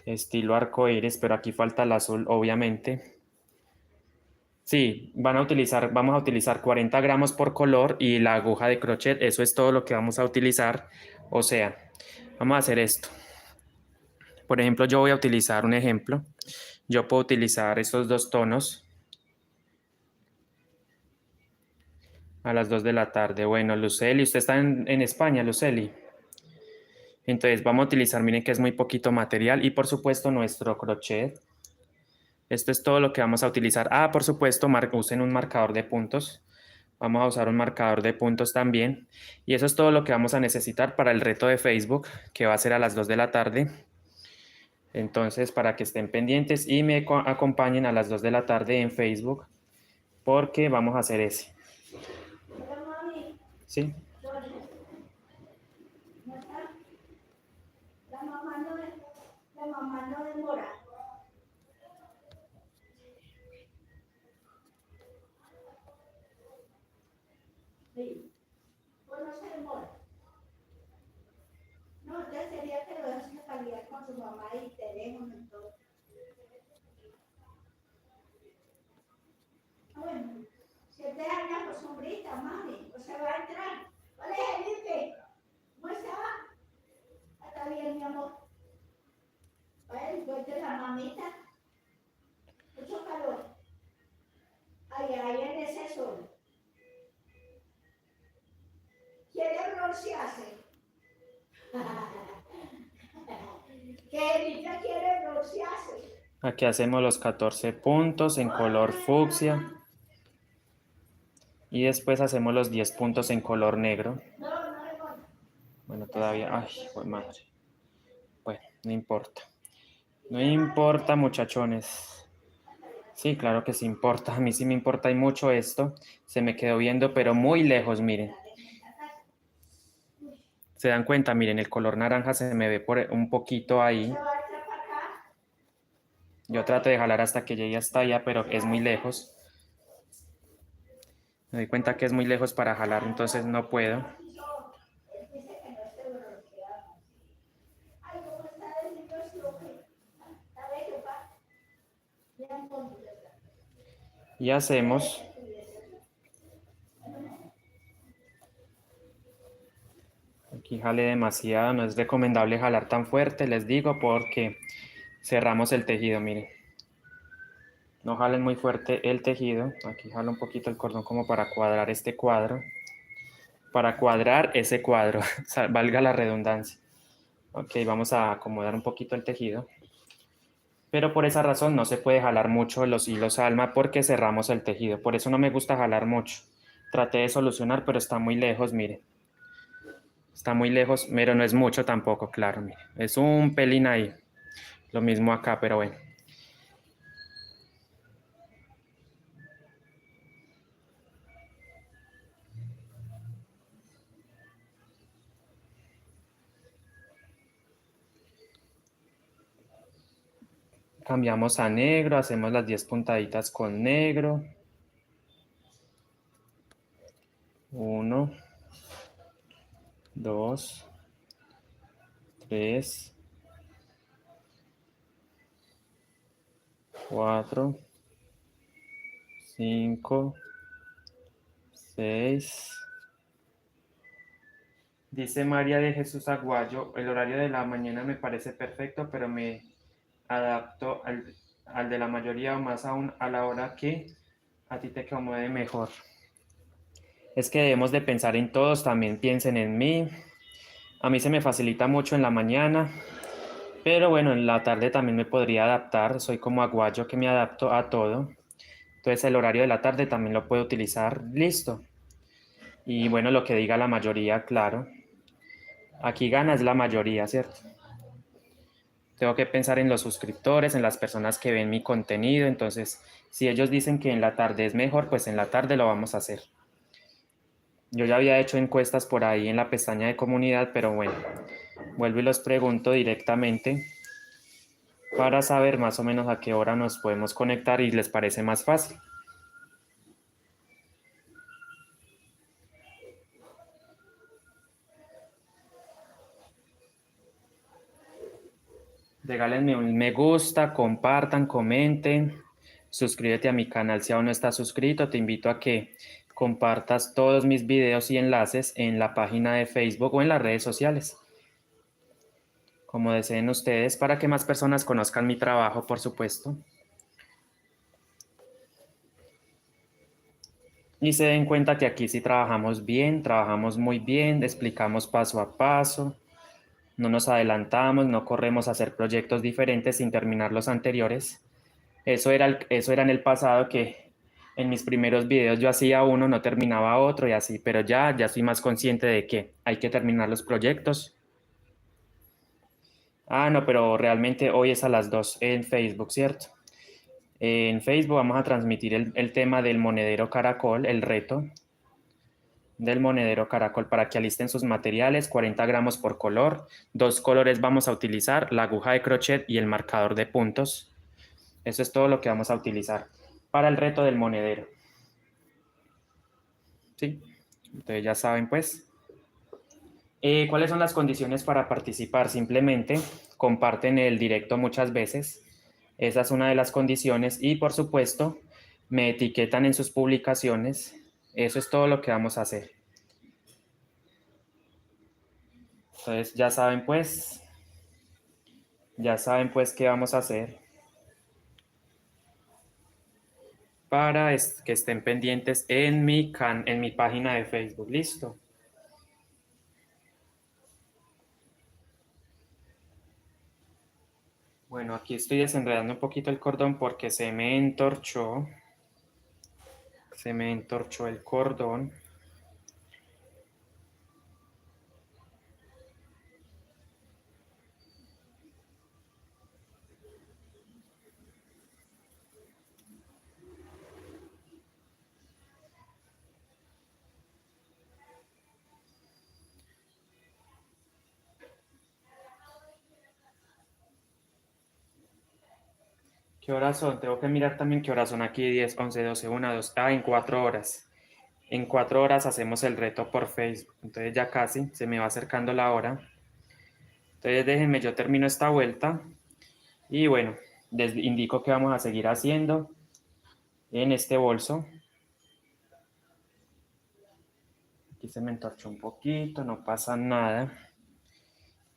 Speaker 1: estilo arcoíris, pero aquí falta el azul, obviamente. Sí, vamos a utilizar 40 gramos por color y la aguja de crochet, eso es todo lo que vamos a utilizar. O sea, vamos a hacer esto. Por ejemplo, yo voy a utilizar un ejemplo. Yo puedo utilizar estos dos tonos a las 2 de la tarde. Bueno, Luceli, usted está en España, Luceli. Entonces vamos a utilizar, miren que es muy poquito material y por supuesto nuestro crochet. Esto es todo lo que vamos a utilizar. Por supuesto, usen un marcador de puntos. Vamos a usar un marcador de puntos también. Y eso es todo lo que vamos a necesitar para el reto de Facebook, que va a ser a las 2 de la tarde. Entonces, para que estén pendientes y me acompañen a las 2 de la tarde en Facebook, porque vamos a hacer ese. ¿Sí?
Speaker 2: La mamá no demora. Sí, pues no se demora. No, entonces sería que lo dejes cambiar con su mamá y teléfono y todo. Bueno, si te da una costumbrita, mami, pues se va a entrar. Hola, Felipe, ¿cómo está? Está bien, mi amor. Bueno, pues de la mamita, mucho calor. Ay, ay, en ese sol. ¿Quiere broncearse? Que Erika quiere broncearse.
Speaker 1: Aquí hacemos los 14 puntos en color fucsia. Y después hacemos los 10 puntos en color negro. Bueno, todavía... Ay, madre. Bueno, no importa. No importa, muchachones. Sí, claro que sí importa. A mí sí me importa y mucho esto. Se me quedó viendo, pero muy lejos, miren. ¿Se dan cuenta? Miren, el color naranja se me ve por un poquito ahí. Yo trato de jalar hasta que llegue hasta allá, pero es muy lejos. Me doy cuenta que es muy lejos para jalar, entonces no puedo. Y hacemos... Aquí jale demasiado, no es recomendable jalar tan fuerte, les digo, porque cerramos el tejido, miren. No jalen muy fuerte el tejido. Aquí jalo un poquito el cordón como para cuadrar este cuadro. Para cuadrar ese cuadro, valga la redundancia. Ok, vamos a acomodar un poquito el tejido. Pero por esa razón no se puede jalar mucho los hilos alma porque cerramos el tejido. Por eso no me gusta jalar mucho. Traté de solucionar, pero está muy lejos, mire. Está muy lejos, pero no es mucho tampoco, claro, mire. Es un pelín ahí. Lo mismo acá, pero bueno. Cambiamos a negro, hacemos las 10 puntaditas con negro. 1, 2, 3, 4, 5, 6. Dice María de Jesús Aguayo, el horario de la mañana me parece perfecto, pero me adapto al de la mayoría o más aún a la hora que a ti te acomode mejor. Es que debemos de pensar en todos, también piensen en mí. A mí se me facilita mucho en la mañana, pero bueno, en la tarde también me podría adaptar. Soy como Aguayo que me adapto a todo. Entonces el horario de la tarde también lo puedo utilizar. Listo. Y bueno, lo que diga la mayoría, claro. Aquí gana es la mayoría, ¿cierto? Tengo que pensar en los suscriptores, en las personas que ven mi contenido. Entonces, si ellos dicen que en la tarde es mejor, pues en la tarde lo vamos a hacer. Yo ya había hecho encuestas por ahí en la pestaña de comunidad, pero bueno, vuelvo y los pregunto directamente para saber más o menos a qué hora nos podemos conectar y les parece más fácil. Regálenme un me gusta, compartan, comenten, suscríbete a mi canal si aún no estás suscrito. Te invito a que compartas todos mis videos y enlaces en la página de Facebook o en las redes sociales, como deseen ustedes, para que más personas conozcan mi trabajo, por supuesto. Y se den cuenta que aquí sí trabajamos bien, trabajamos muy bien, explicamos paso a paso, no nos adelantamos, no corremos a hacer proyectos diferentes sin terminar los anteriores. Eso era en el pasado que en mis primeros videos yo hacía uno, no terminaba otro y así, pero ya soy más consciente de que hay que terminar los proyectos. Ah, no, pero realmente hoy es a las 2 en Facebook, ¿cierto? En Facebook vamos a transmitir el tema del monedero caracol, el reto del monedero caracol para que alisten sus materiales, 40 gramos por color, 2 colores vamos a utilizar, la aguja de crochet y el marcador de puntos. Eso es todo lo que vamos a utilizar para el reto del monedero. ¿Sí? Entonces ya saben pues. ¿Cuáles son las condiciones para participar? Simplemente comparten el directo muchas veces. Esa es una de las condiciones y por supuesto me etiquetan en sus publicaciones. Eso es todo lo que vamos a hacer. Entonces ya saben pues qué vamos a hacer para que estén pendientes en mi página de Facebook. Listo. Bueno, aquí estoy desenredando un poquito el cordón porque se me entorchó. Se me entorchó el cordón. ¿Qué horas son? Tengo que mirar también qué horas son aquí. 10, 11, 12, 1, 2. Ah, en 4 horas. En 4 horas hacemos el reto por Facebook. Entonces ya casi se me va acercando la hora. Entonces déjenme, yo termino esta vuelta. Y bueno, les indico que vamos a seguir haciendo en este bolso. Aquí se me entorchó un poquito, no pasa nada.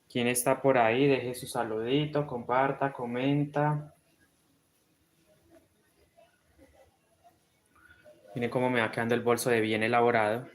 Speaker 1: ¿Quién está por ahí? Deje su saludito, comparta, comenta. Miren cómo me va quedando el bolso de bien elaborado.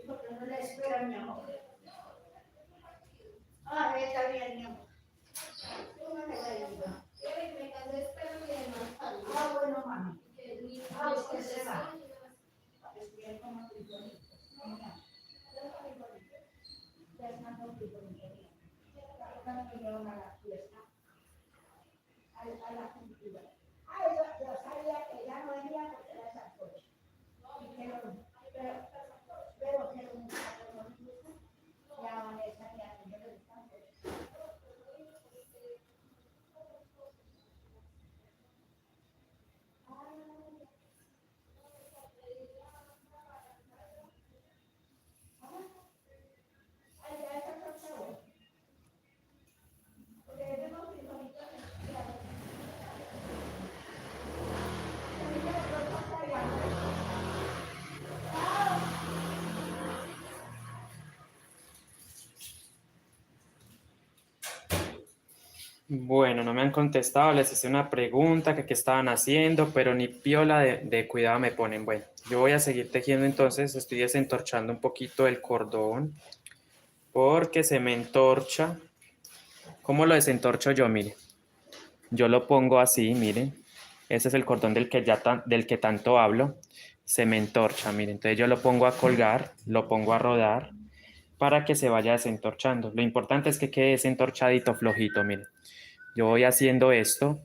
Speaker 2: ¿Por qué no la espera, mi amor? Ah, está bien, mi amor. Tú no me la ayudas. Ah, bueno, mami. Ah, usted se va. Es bien como frijolito. Venga. Ya están con frijolito. Ya me llevan a la fiesta. A la cultura. Ah, yo sabía que ya no venía porque era sancocho. Pero que un muchacho ya Vanessa ya no le gustan. Ay, ya está cansado. Porque tenemos frijolitos.
Speaker 1: Bueno, no me han contestado, les hice una pregunta que qué estaban haciendo, pero ni piola de cuidado me ponen. Bueno, yo voy a seguir tejiendo entonces, estoy desentorchando un poquito el cordón porque se me entorcha. ¿Cómo lo desentorcho yo? Mire, yo lo pongo así, miren, ese es el cordón del que, del que tanto hablo, se me entorcha, miren, entonces yo lo pongo a colgar, lo pongo a rodar para que se vaya desentorchando. Lo importante es que quede desentorchadito, flojito, miren. Yo voy haciendo esto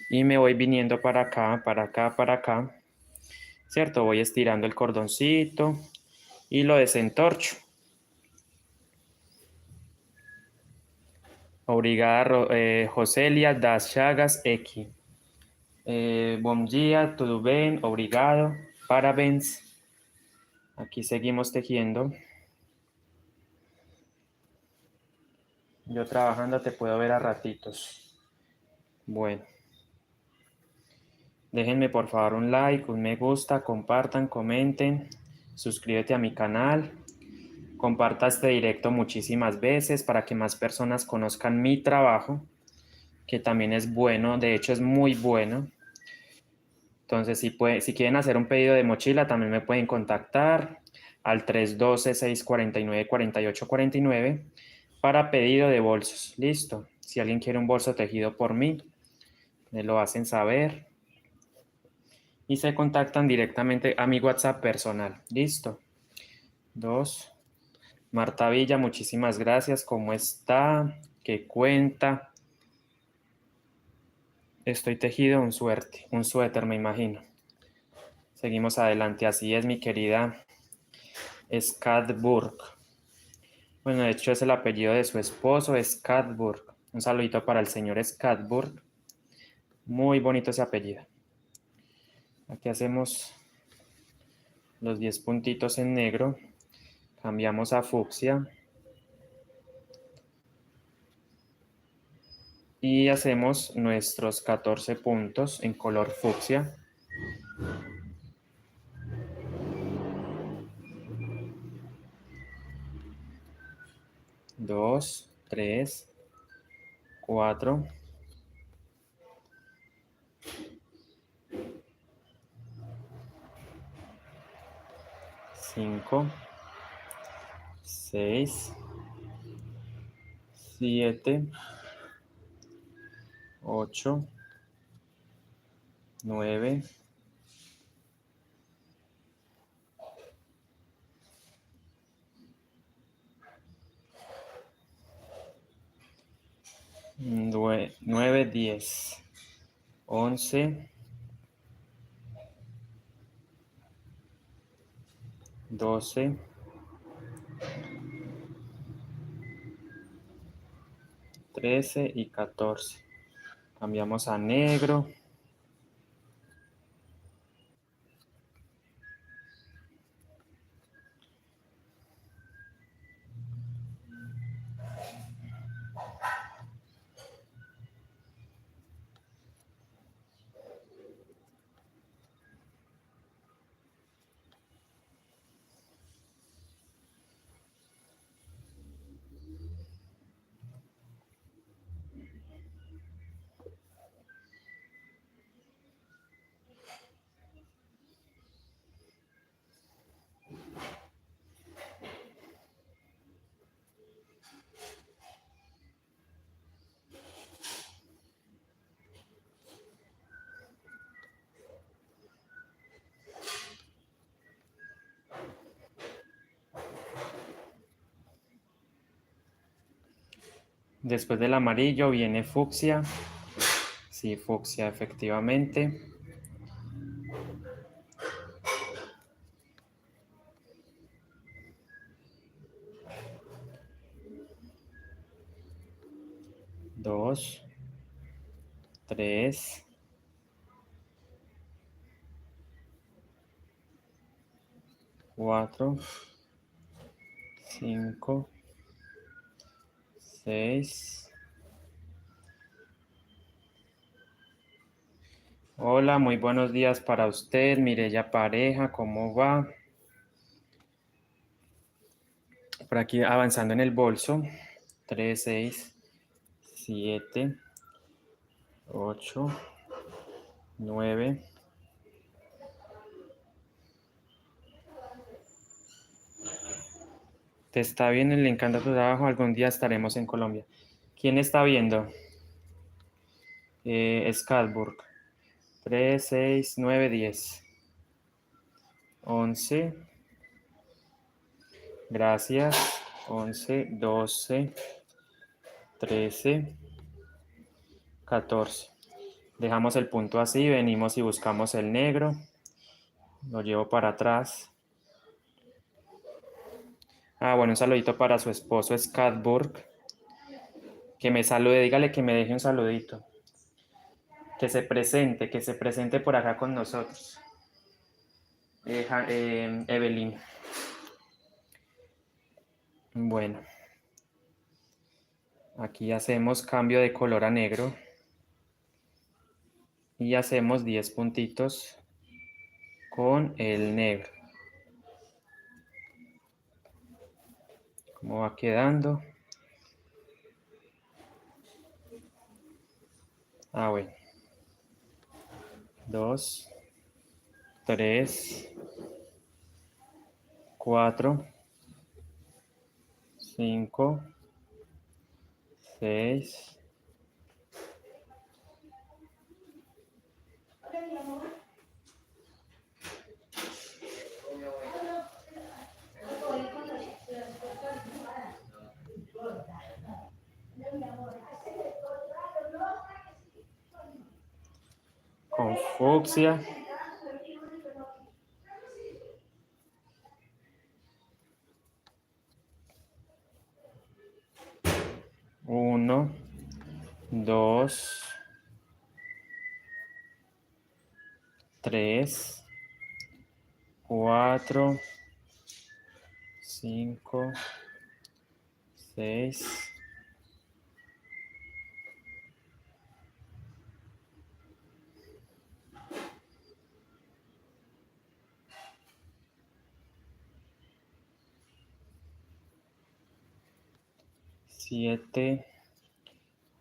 Speaker 1: y me voy viniendo para acá, para acá, para acá, ¿cierto? Voy estirando el cordoncito y lo desentorcho. Obrigada, Joselia das Chagas X. Bom dia, tudo bem? Obrigado. Parabéns. Aquí seguimos tejiendo. Yo trabajando te puedo ver a ratitos. Bueno. Déjenme por favor un like, un me gusta, compartan, comenten, suscríbete a mi canal, comparta este directo muchísimas veces para que más personas conozcan mi trabajo, que también es bueno, de hecho es muy bueno. Entonces, si quieren hacer un pedido de mochila, también me pueden contactar al 312-649-4849 para pedido de bolsos. Listo. Si alguien quiere un bolso tejido por mí, me lo hacen saber. Y se contactan directamente a mi WhatsApp personal. Listo. Dos. Marta Villa, muchísimas gracias. ¿Cómo está? ¿Qué cuenta? Estoy tejido un suéter, me imagino. Seguimos adelante. Así es, mi querida Skadburg. Bueno, de hecho es el apellido de su esposo, Skadburg. Un saludito para el señor Skadburg. Muy bonito ese apellido. Aquí hacemos los 10 puntitos en negro. Cambiamos a fucsia. Y hacemos nuestros 14 puntos en color fucsia. Dos, tres, 4, 5, 6, 7, 8, 9, 9, 10, 11, 12, 13 y 14. Cambiamos a negro. Después del amarillo viene fucsia. Sí, fucsia, efectivamente. Dos, 3, 4, 5, 6. Hola, muy buenos días para usted, Mireya Pareja, ¿cómo va? Por aquí avanzando en el bolso. 3, 6, 7, 8, 9. ¿Te está viendo? Le encanta tu trabajo. Algún día estaremos en Colombia. ¿Quién está viendo? Schalburg. 3, 6, 9, 10. 11. Gracias. 11, 12, 13, 14. Dejamos el punto así, venimos y buscamos el negro. Lo llevo para atrás. Bueno, un saludito para su esposo Schalburg. Que me salude, dígale que me deje un saludito. Que se presente por acá con nosotros. Evelyn. Bueno, aquí hacemos cambio de color a negro. Y hacemos 10 puntitos con el negro. ¿Cómo va quedando? Bueno. 2, 3, 4, 5, 6. Con fucsia. 1, 2, 3, 4, 5, 6. 7,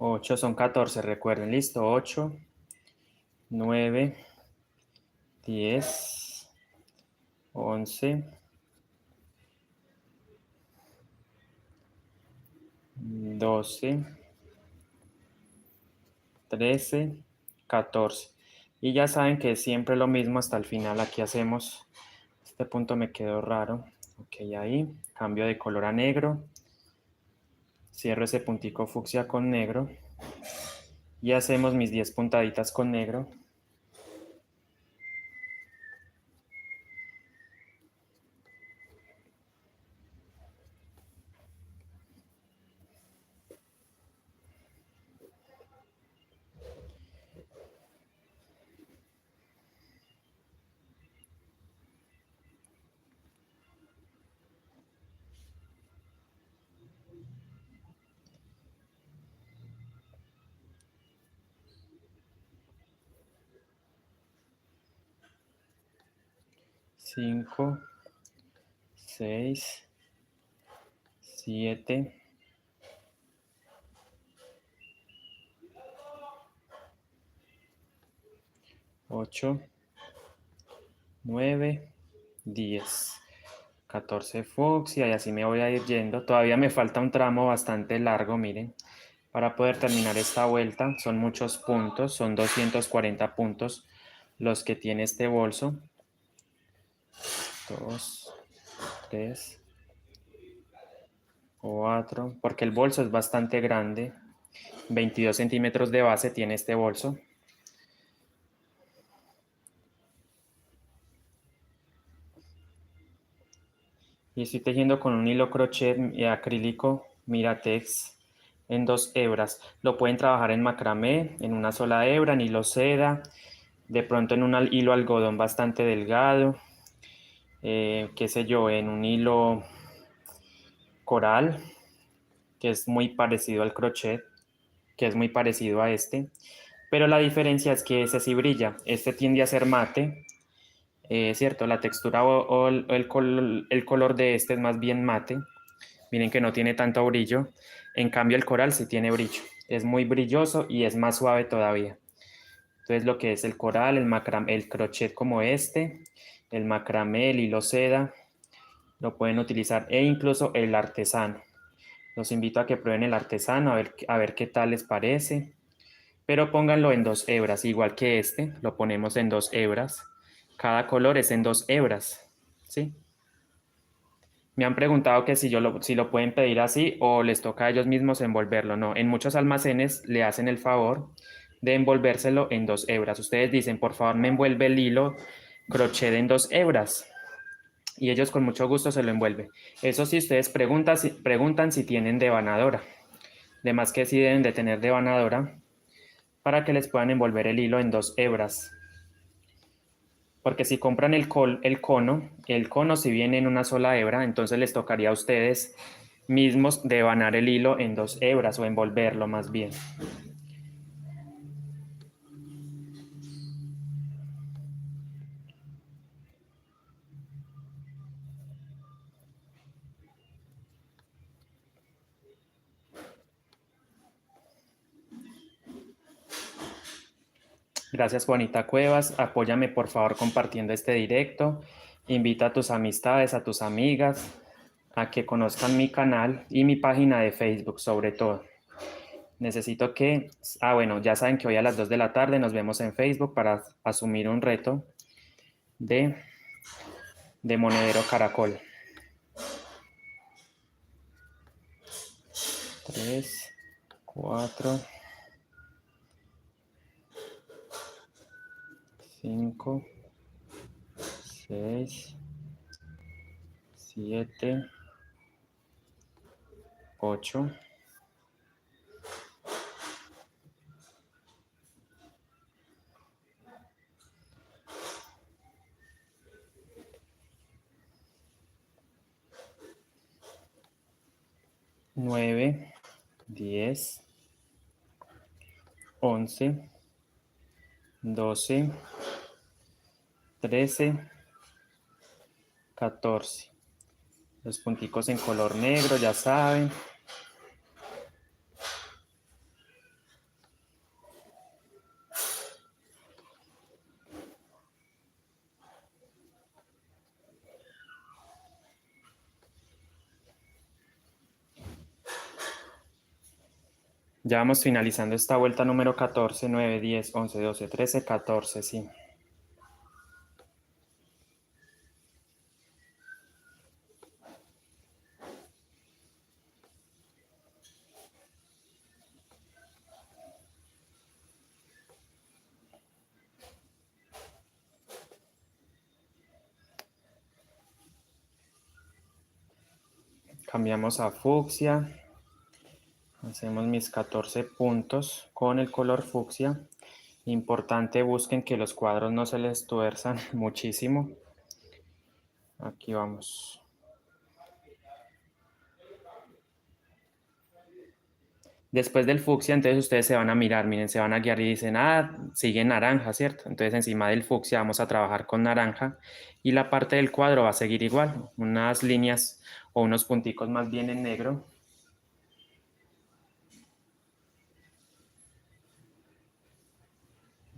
Speaker 1: 8 son 14, recuerden, listo, 8, 9, 10, 11, 12, 13, 14. Y ya saben que es siempre lo mismo hasta el final. Aquí hacemos, este punto me quedó raro. Ok, ahí, cambio de color a negro. Cierro ese puntico fucsia con negro. Y hacemos mis 10 puntaditas con negro. Cinco, 6, 7, 8, 9, 10, 14 fucsia y así me voy a ir yendo. Todavía me falta un tramo bastante largo, miren. Para poder terminar esta vuelta son muchos puntos, son 240 puntos los que tiene este bolso. 2, 3, 4, porque el bolso es bastante grande. 22 centímetros de base tiene este bolso. Y estoy tejiendo con un hilo crochet acrílico Miratex en 2 hebras. Lo pueden trabajar en macramé, en una sola hebra, en hilo seda, de pronto en un hilo algodón bastante delgado, qué sé yo, en un hilo coral, que es muy parecido al crochet, que es muy parecido a este. Pero la diferencia es que ese sí brilla. Este tiende a ser mate, ¿cierto? La textura o el color de este es más bien mate. Miren que no tiene tanto brillo. En cambio el coral sí tiene brillo. Es muy brilloso y es más suave todavía. Entonces lo que es el coral, el crochet como este, el macramé, el hilo seda, lo pueden utilizar e incluso el artesano. Los invito a que prueben el artesano a ver qué tal les parece. Pero pónganlo en 2 hebras, igual que este, lo ponemos en 2 hebras. Cada color es en 2 hebras, ¿sí? Me han preguntado que si lo pueden pedir así o les toca a ellos mismos envolverlo. No, en muchos almacenes le hacen el favor de envolvérselo en 2 hebras. Ustedes dicen, por favor, me envuelve el hilo crochet en 2 hebras. Y ellos con mucho gusto se lo envuelven. Eso sí, ustedes preguntan si tienen devanadora. Además que sí deben de tener devanadora para que les puedan envolver el hilo en 2 hebras. Porque si compran el cono si viene en una sola hebra, entonces les tocaría a ustedes mismos devanar el hilo en 2 hebras o envolverlo más bien. Gracias, Juanita Cuevas. Apóyame por favor compartiendo este directo. Invita a tus amistades, a tus amigas a que conozcan mi canal y mi página de Facebook sobre todo. Necesito que, bueno, ya saben que hoy a las 2 de la tarde nos vemos en Facebook para asumir un reto de monedero caracol. 3, 4, 5, 6, 7, 8, 9, 10, 11, 12, 13, 14. Los punticos en color negro, ya saben. Ya vamos finalizando esta vuelta número 14, 9, 10, 11, 12, 13, 14, sí. Cambiamos a fucsia. Hacemos mis 14 puntos con el color fucsia. Importante, busquen que los cuadros no se les tuerzan muchísimo. Aquí vamos. Después del fucsia, entonces ustedes se van a mirar, miren, se van a guiar y dicen, ah, sigue naranja, ¿cierto? Entonces encima del fucsia vamos a trabajar con naranja y la parte del cuadro va a seguir igual, unas líneas o unos punticos más bien en negro.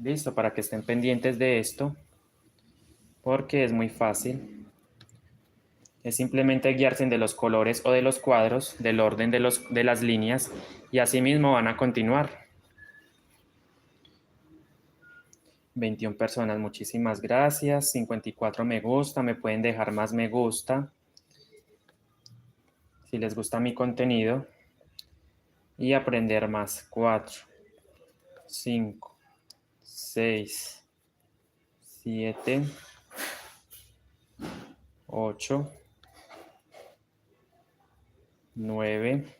Speaker 1: Listo, para que estén pendientes de esto, porque es muy fácil. Es simplemente guiarse de los colores o de los cuadros, del orden de las líneas, y así mismo van a continuar. 21 personas, muchísimas gracias. 54 me gusta, me pueden dejar más me gusta si les gusta mi contenido. Y aprender más. 4, 5, 6, 7, 8, 9,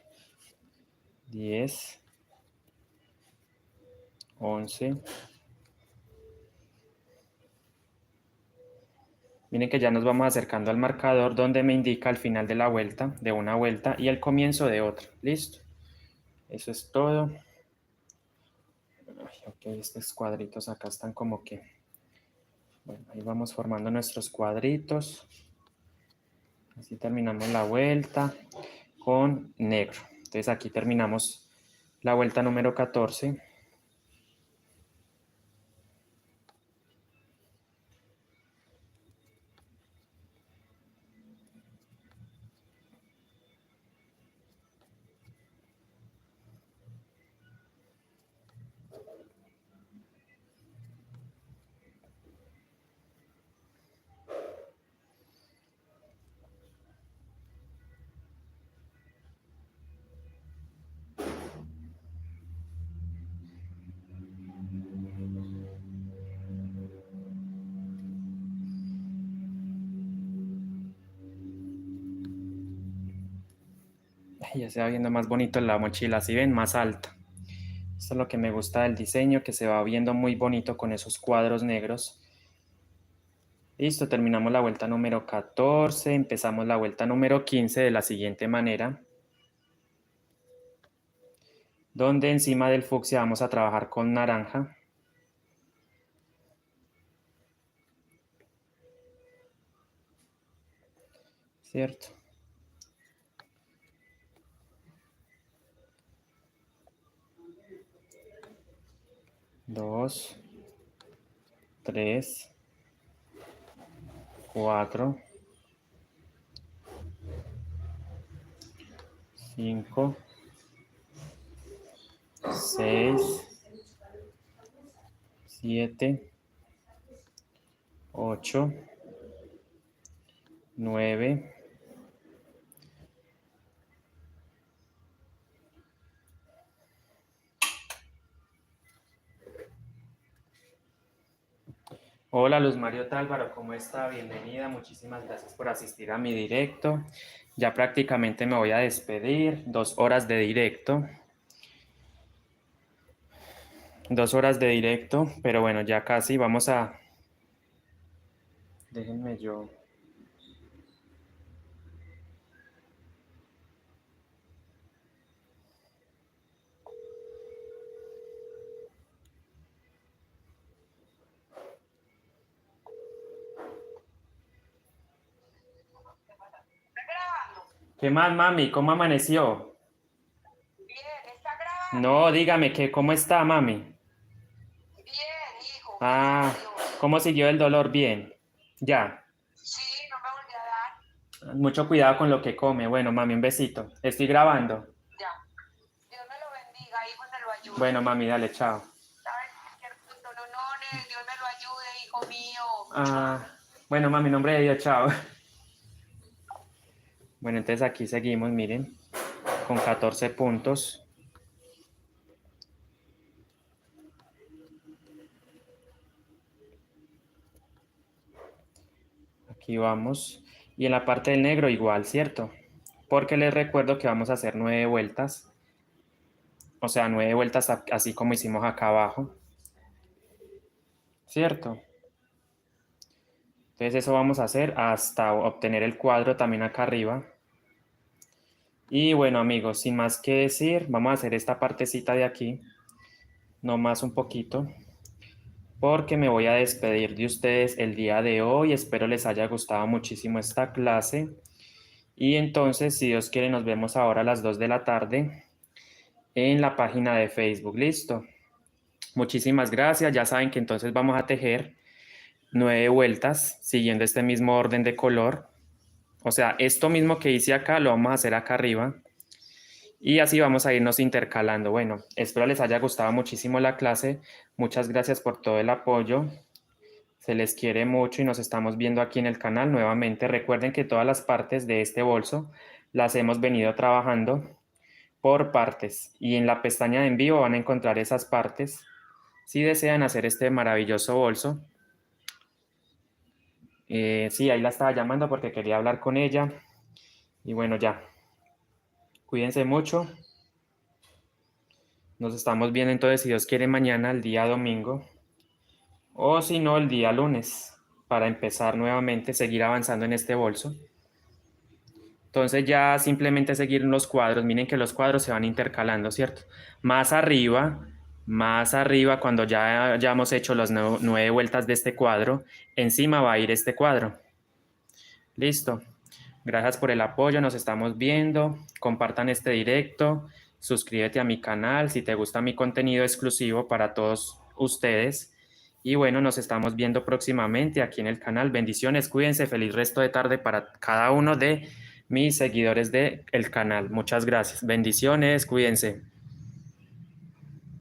Speaker 1: 10, 11. Miren que ya nos vamos acercando al marcador donde me indica el final de la vuelta, de una vuelta, y el comienzo de otra. ¿Listo? Eso es todo. Ay, ok, estos cuadritos acá están como que... Bueno, ahí vamos formando nuestros cuadritos. Así terminamos la vuelta con negro. Entonces aquí terminamos la vuelta número 14. Ya se va viendo más bonito la mochila, ¿sí ven? Más alta. Esto es lo que me gusta del diseño, que se va viendo muy bonito con esos cuadros negros. Listo, terminamos la vuelta número 14, empezamos la vuelta número 15 de la siguiente manera, donde encima del fucsia vamos a trabajar con naranja. ¿Cierto? Dos, tres, 4, 5, 6, 7, 8, 9. Hola Luz Mario Tálvaro, ¿cómo está? Bienvenida, muchísimas gracias por asistir a mi directo. Ya prácticamente me voy a despedir, 2 horas de directo. 2 horas de directo, pero bueno, ya casi vamos a... Déjenme yo... ¿Qué más, mami? ¿Cómo amaneció?
Speaker 3: Bien, ¿está grabando?
Speaker 1: No, dígame, ¿cómo está, mami?
Speaker 3: Bien, hijo,
Speaker 1: Ah,
Speaker 3: gracias a Dios.
Speaker 1: ¿cómo siguió el dolor? Bien. Ya.
Speaker 3: Sí, no me volví a dar.
Speaker 1: Mucho cuidado con lo que come. Bueno, mami, un besito. Estoy grabando.
Speaker 3: Ya. Dios me lo bendiga, hijo.
Speaker 1: Bueno, mami, dale, chao.
Speaker 3: ¿Sabes? Dios me lo ayude, hijo mío.
Speaker 1: Ah, bueno, mami, nombre de Dios, chao. Bueno, entonces aquí seguimos, miren, con 14 puntos. Aquí vamos. Y en la parte del negro igual, ¿cierto? Porque les recuerdo que vamos a hacer 9 vueltas. O sea, 9 vueltas así como hicimos acá abajo. ¿Cierto? Entonces eso vamos a hacer hasta obtener el cuadro también acá arriba. Y bueno, amigos, sin más que decir, vamos a hacer esta partecita de aquí. No más un poquito. Porque me voy a despedir de ustedes el día de hoy. Espero les haya gustado muchísimo esta clase. Y entonces, si Dios quiere, nos vemos ahora a las 2 de la tarde en la página de Facebook. Listo. Muchísimas gracias. Ya saben que entonces vamos a tejer 9 vueltas siguiendo este mismo orden de color. O sea, esto mismo que hice acá lo vamos a hacer acá arriba. Y así vamos a irnos intercalando. Bueno, espero les haya gustado muchísimo la clase. Muchas gracias por todo el apoyo. Se les quiere mucho y nos estamos viendo aquí en el canal nuevamente. Recuerden que todas las partes de este bolso las hemos venido trabajando por partes. Y en la pestaña de en vivo van a encontrar esas partes si desean hacer este maravilloso bolso. Sí, ahí la estaba llamando porque quería hablar con ella. Y bueno, ya. Cuídense mucho. Nos estamos viendo entonces, si Dios quiere, mañana, el día domingo. O si no, el día lunes, para empezar nuevamente, seguir avanzando en este bolso. Entonces ya simplemente seguir los cuadros. Miren que los cuadros se van intercalando, ¿cierto? Más arriba, cuando ya hemos hecho las 9 vueltas de este cuadro, encima va a ir este cuadro. Listo. Gracias por el apoyo, nos estamos viendo. Compartan este directo, suscríbete a mi canal si te gusta mi contenido exclusivo para todos ustedes. Y bueno, nos estamos viendo próximamente aquí en el canal. Bendiciones, cuídense, feliz resto de tarde para cada uno de mis seguidores del canal. Muchas gracias. Bendiciones, cuídense.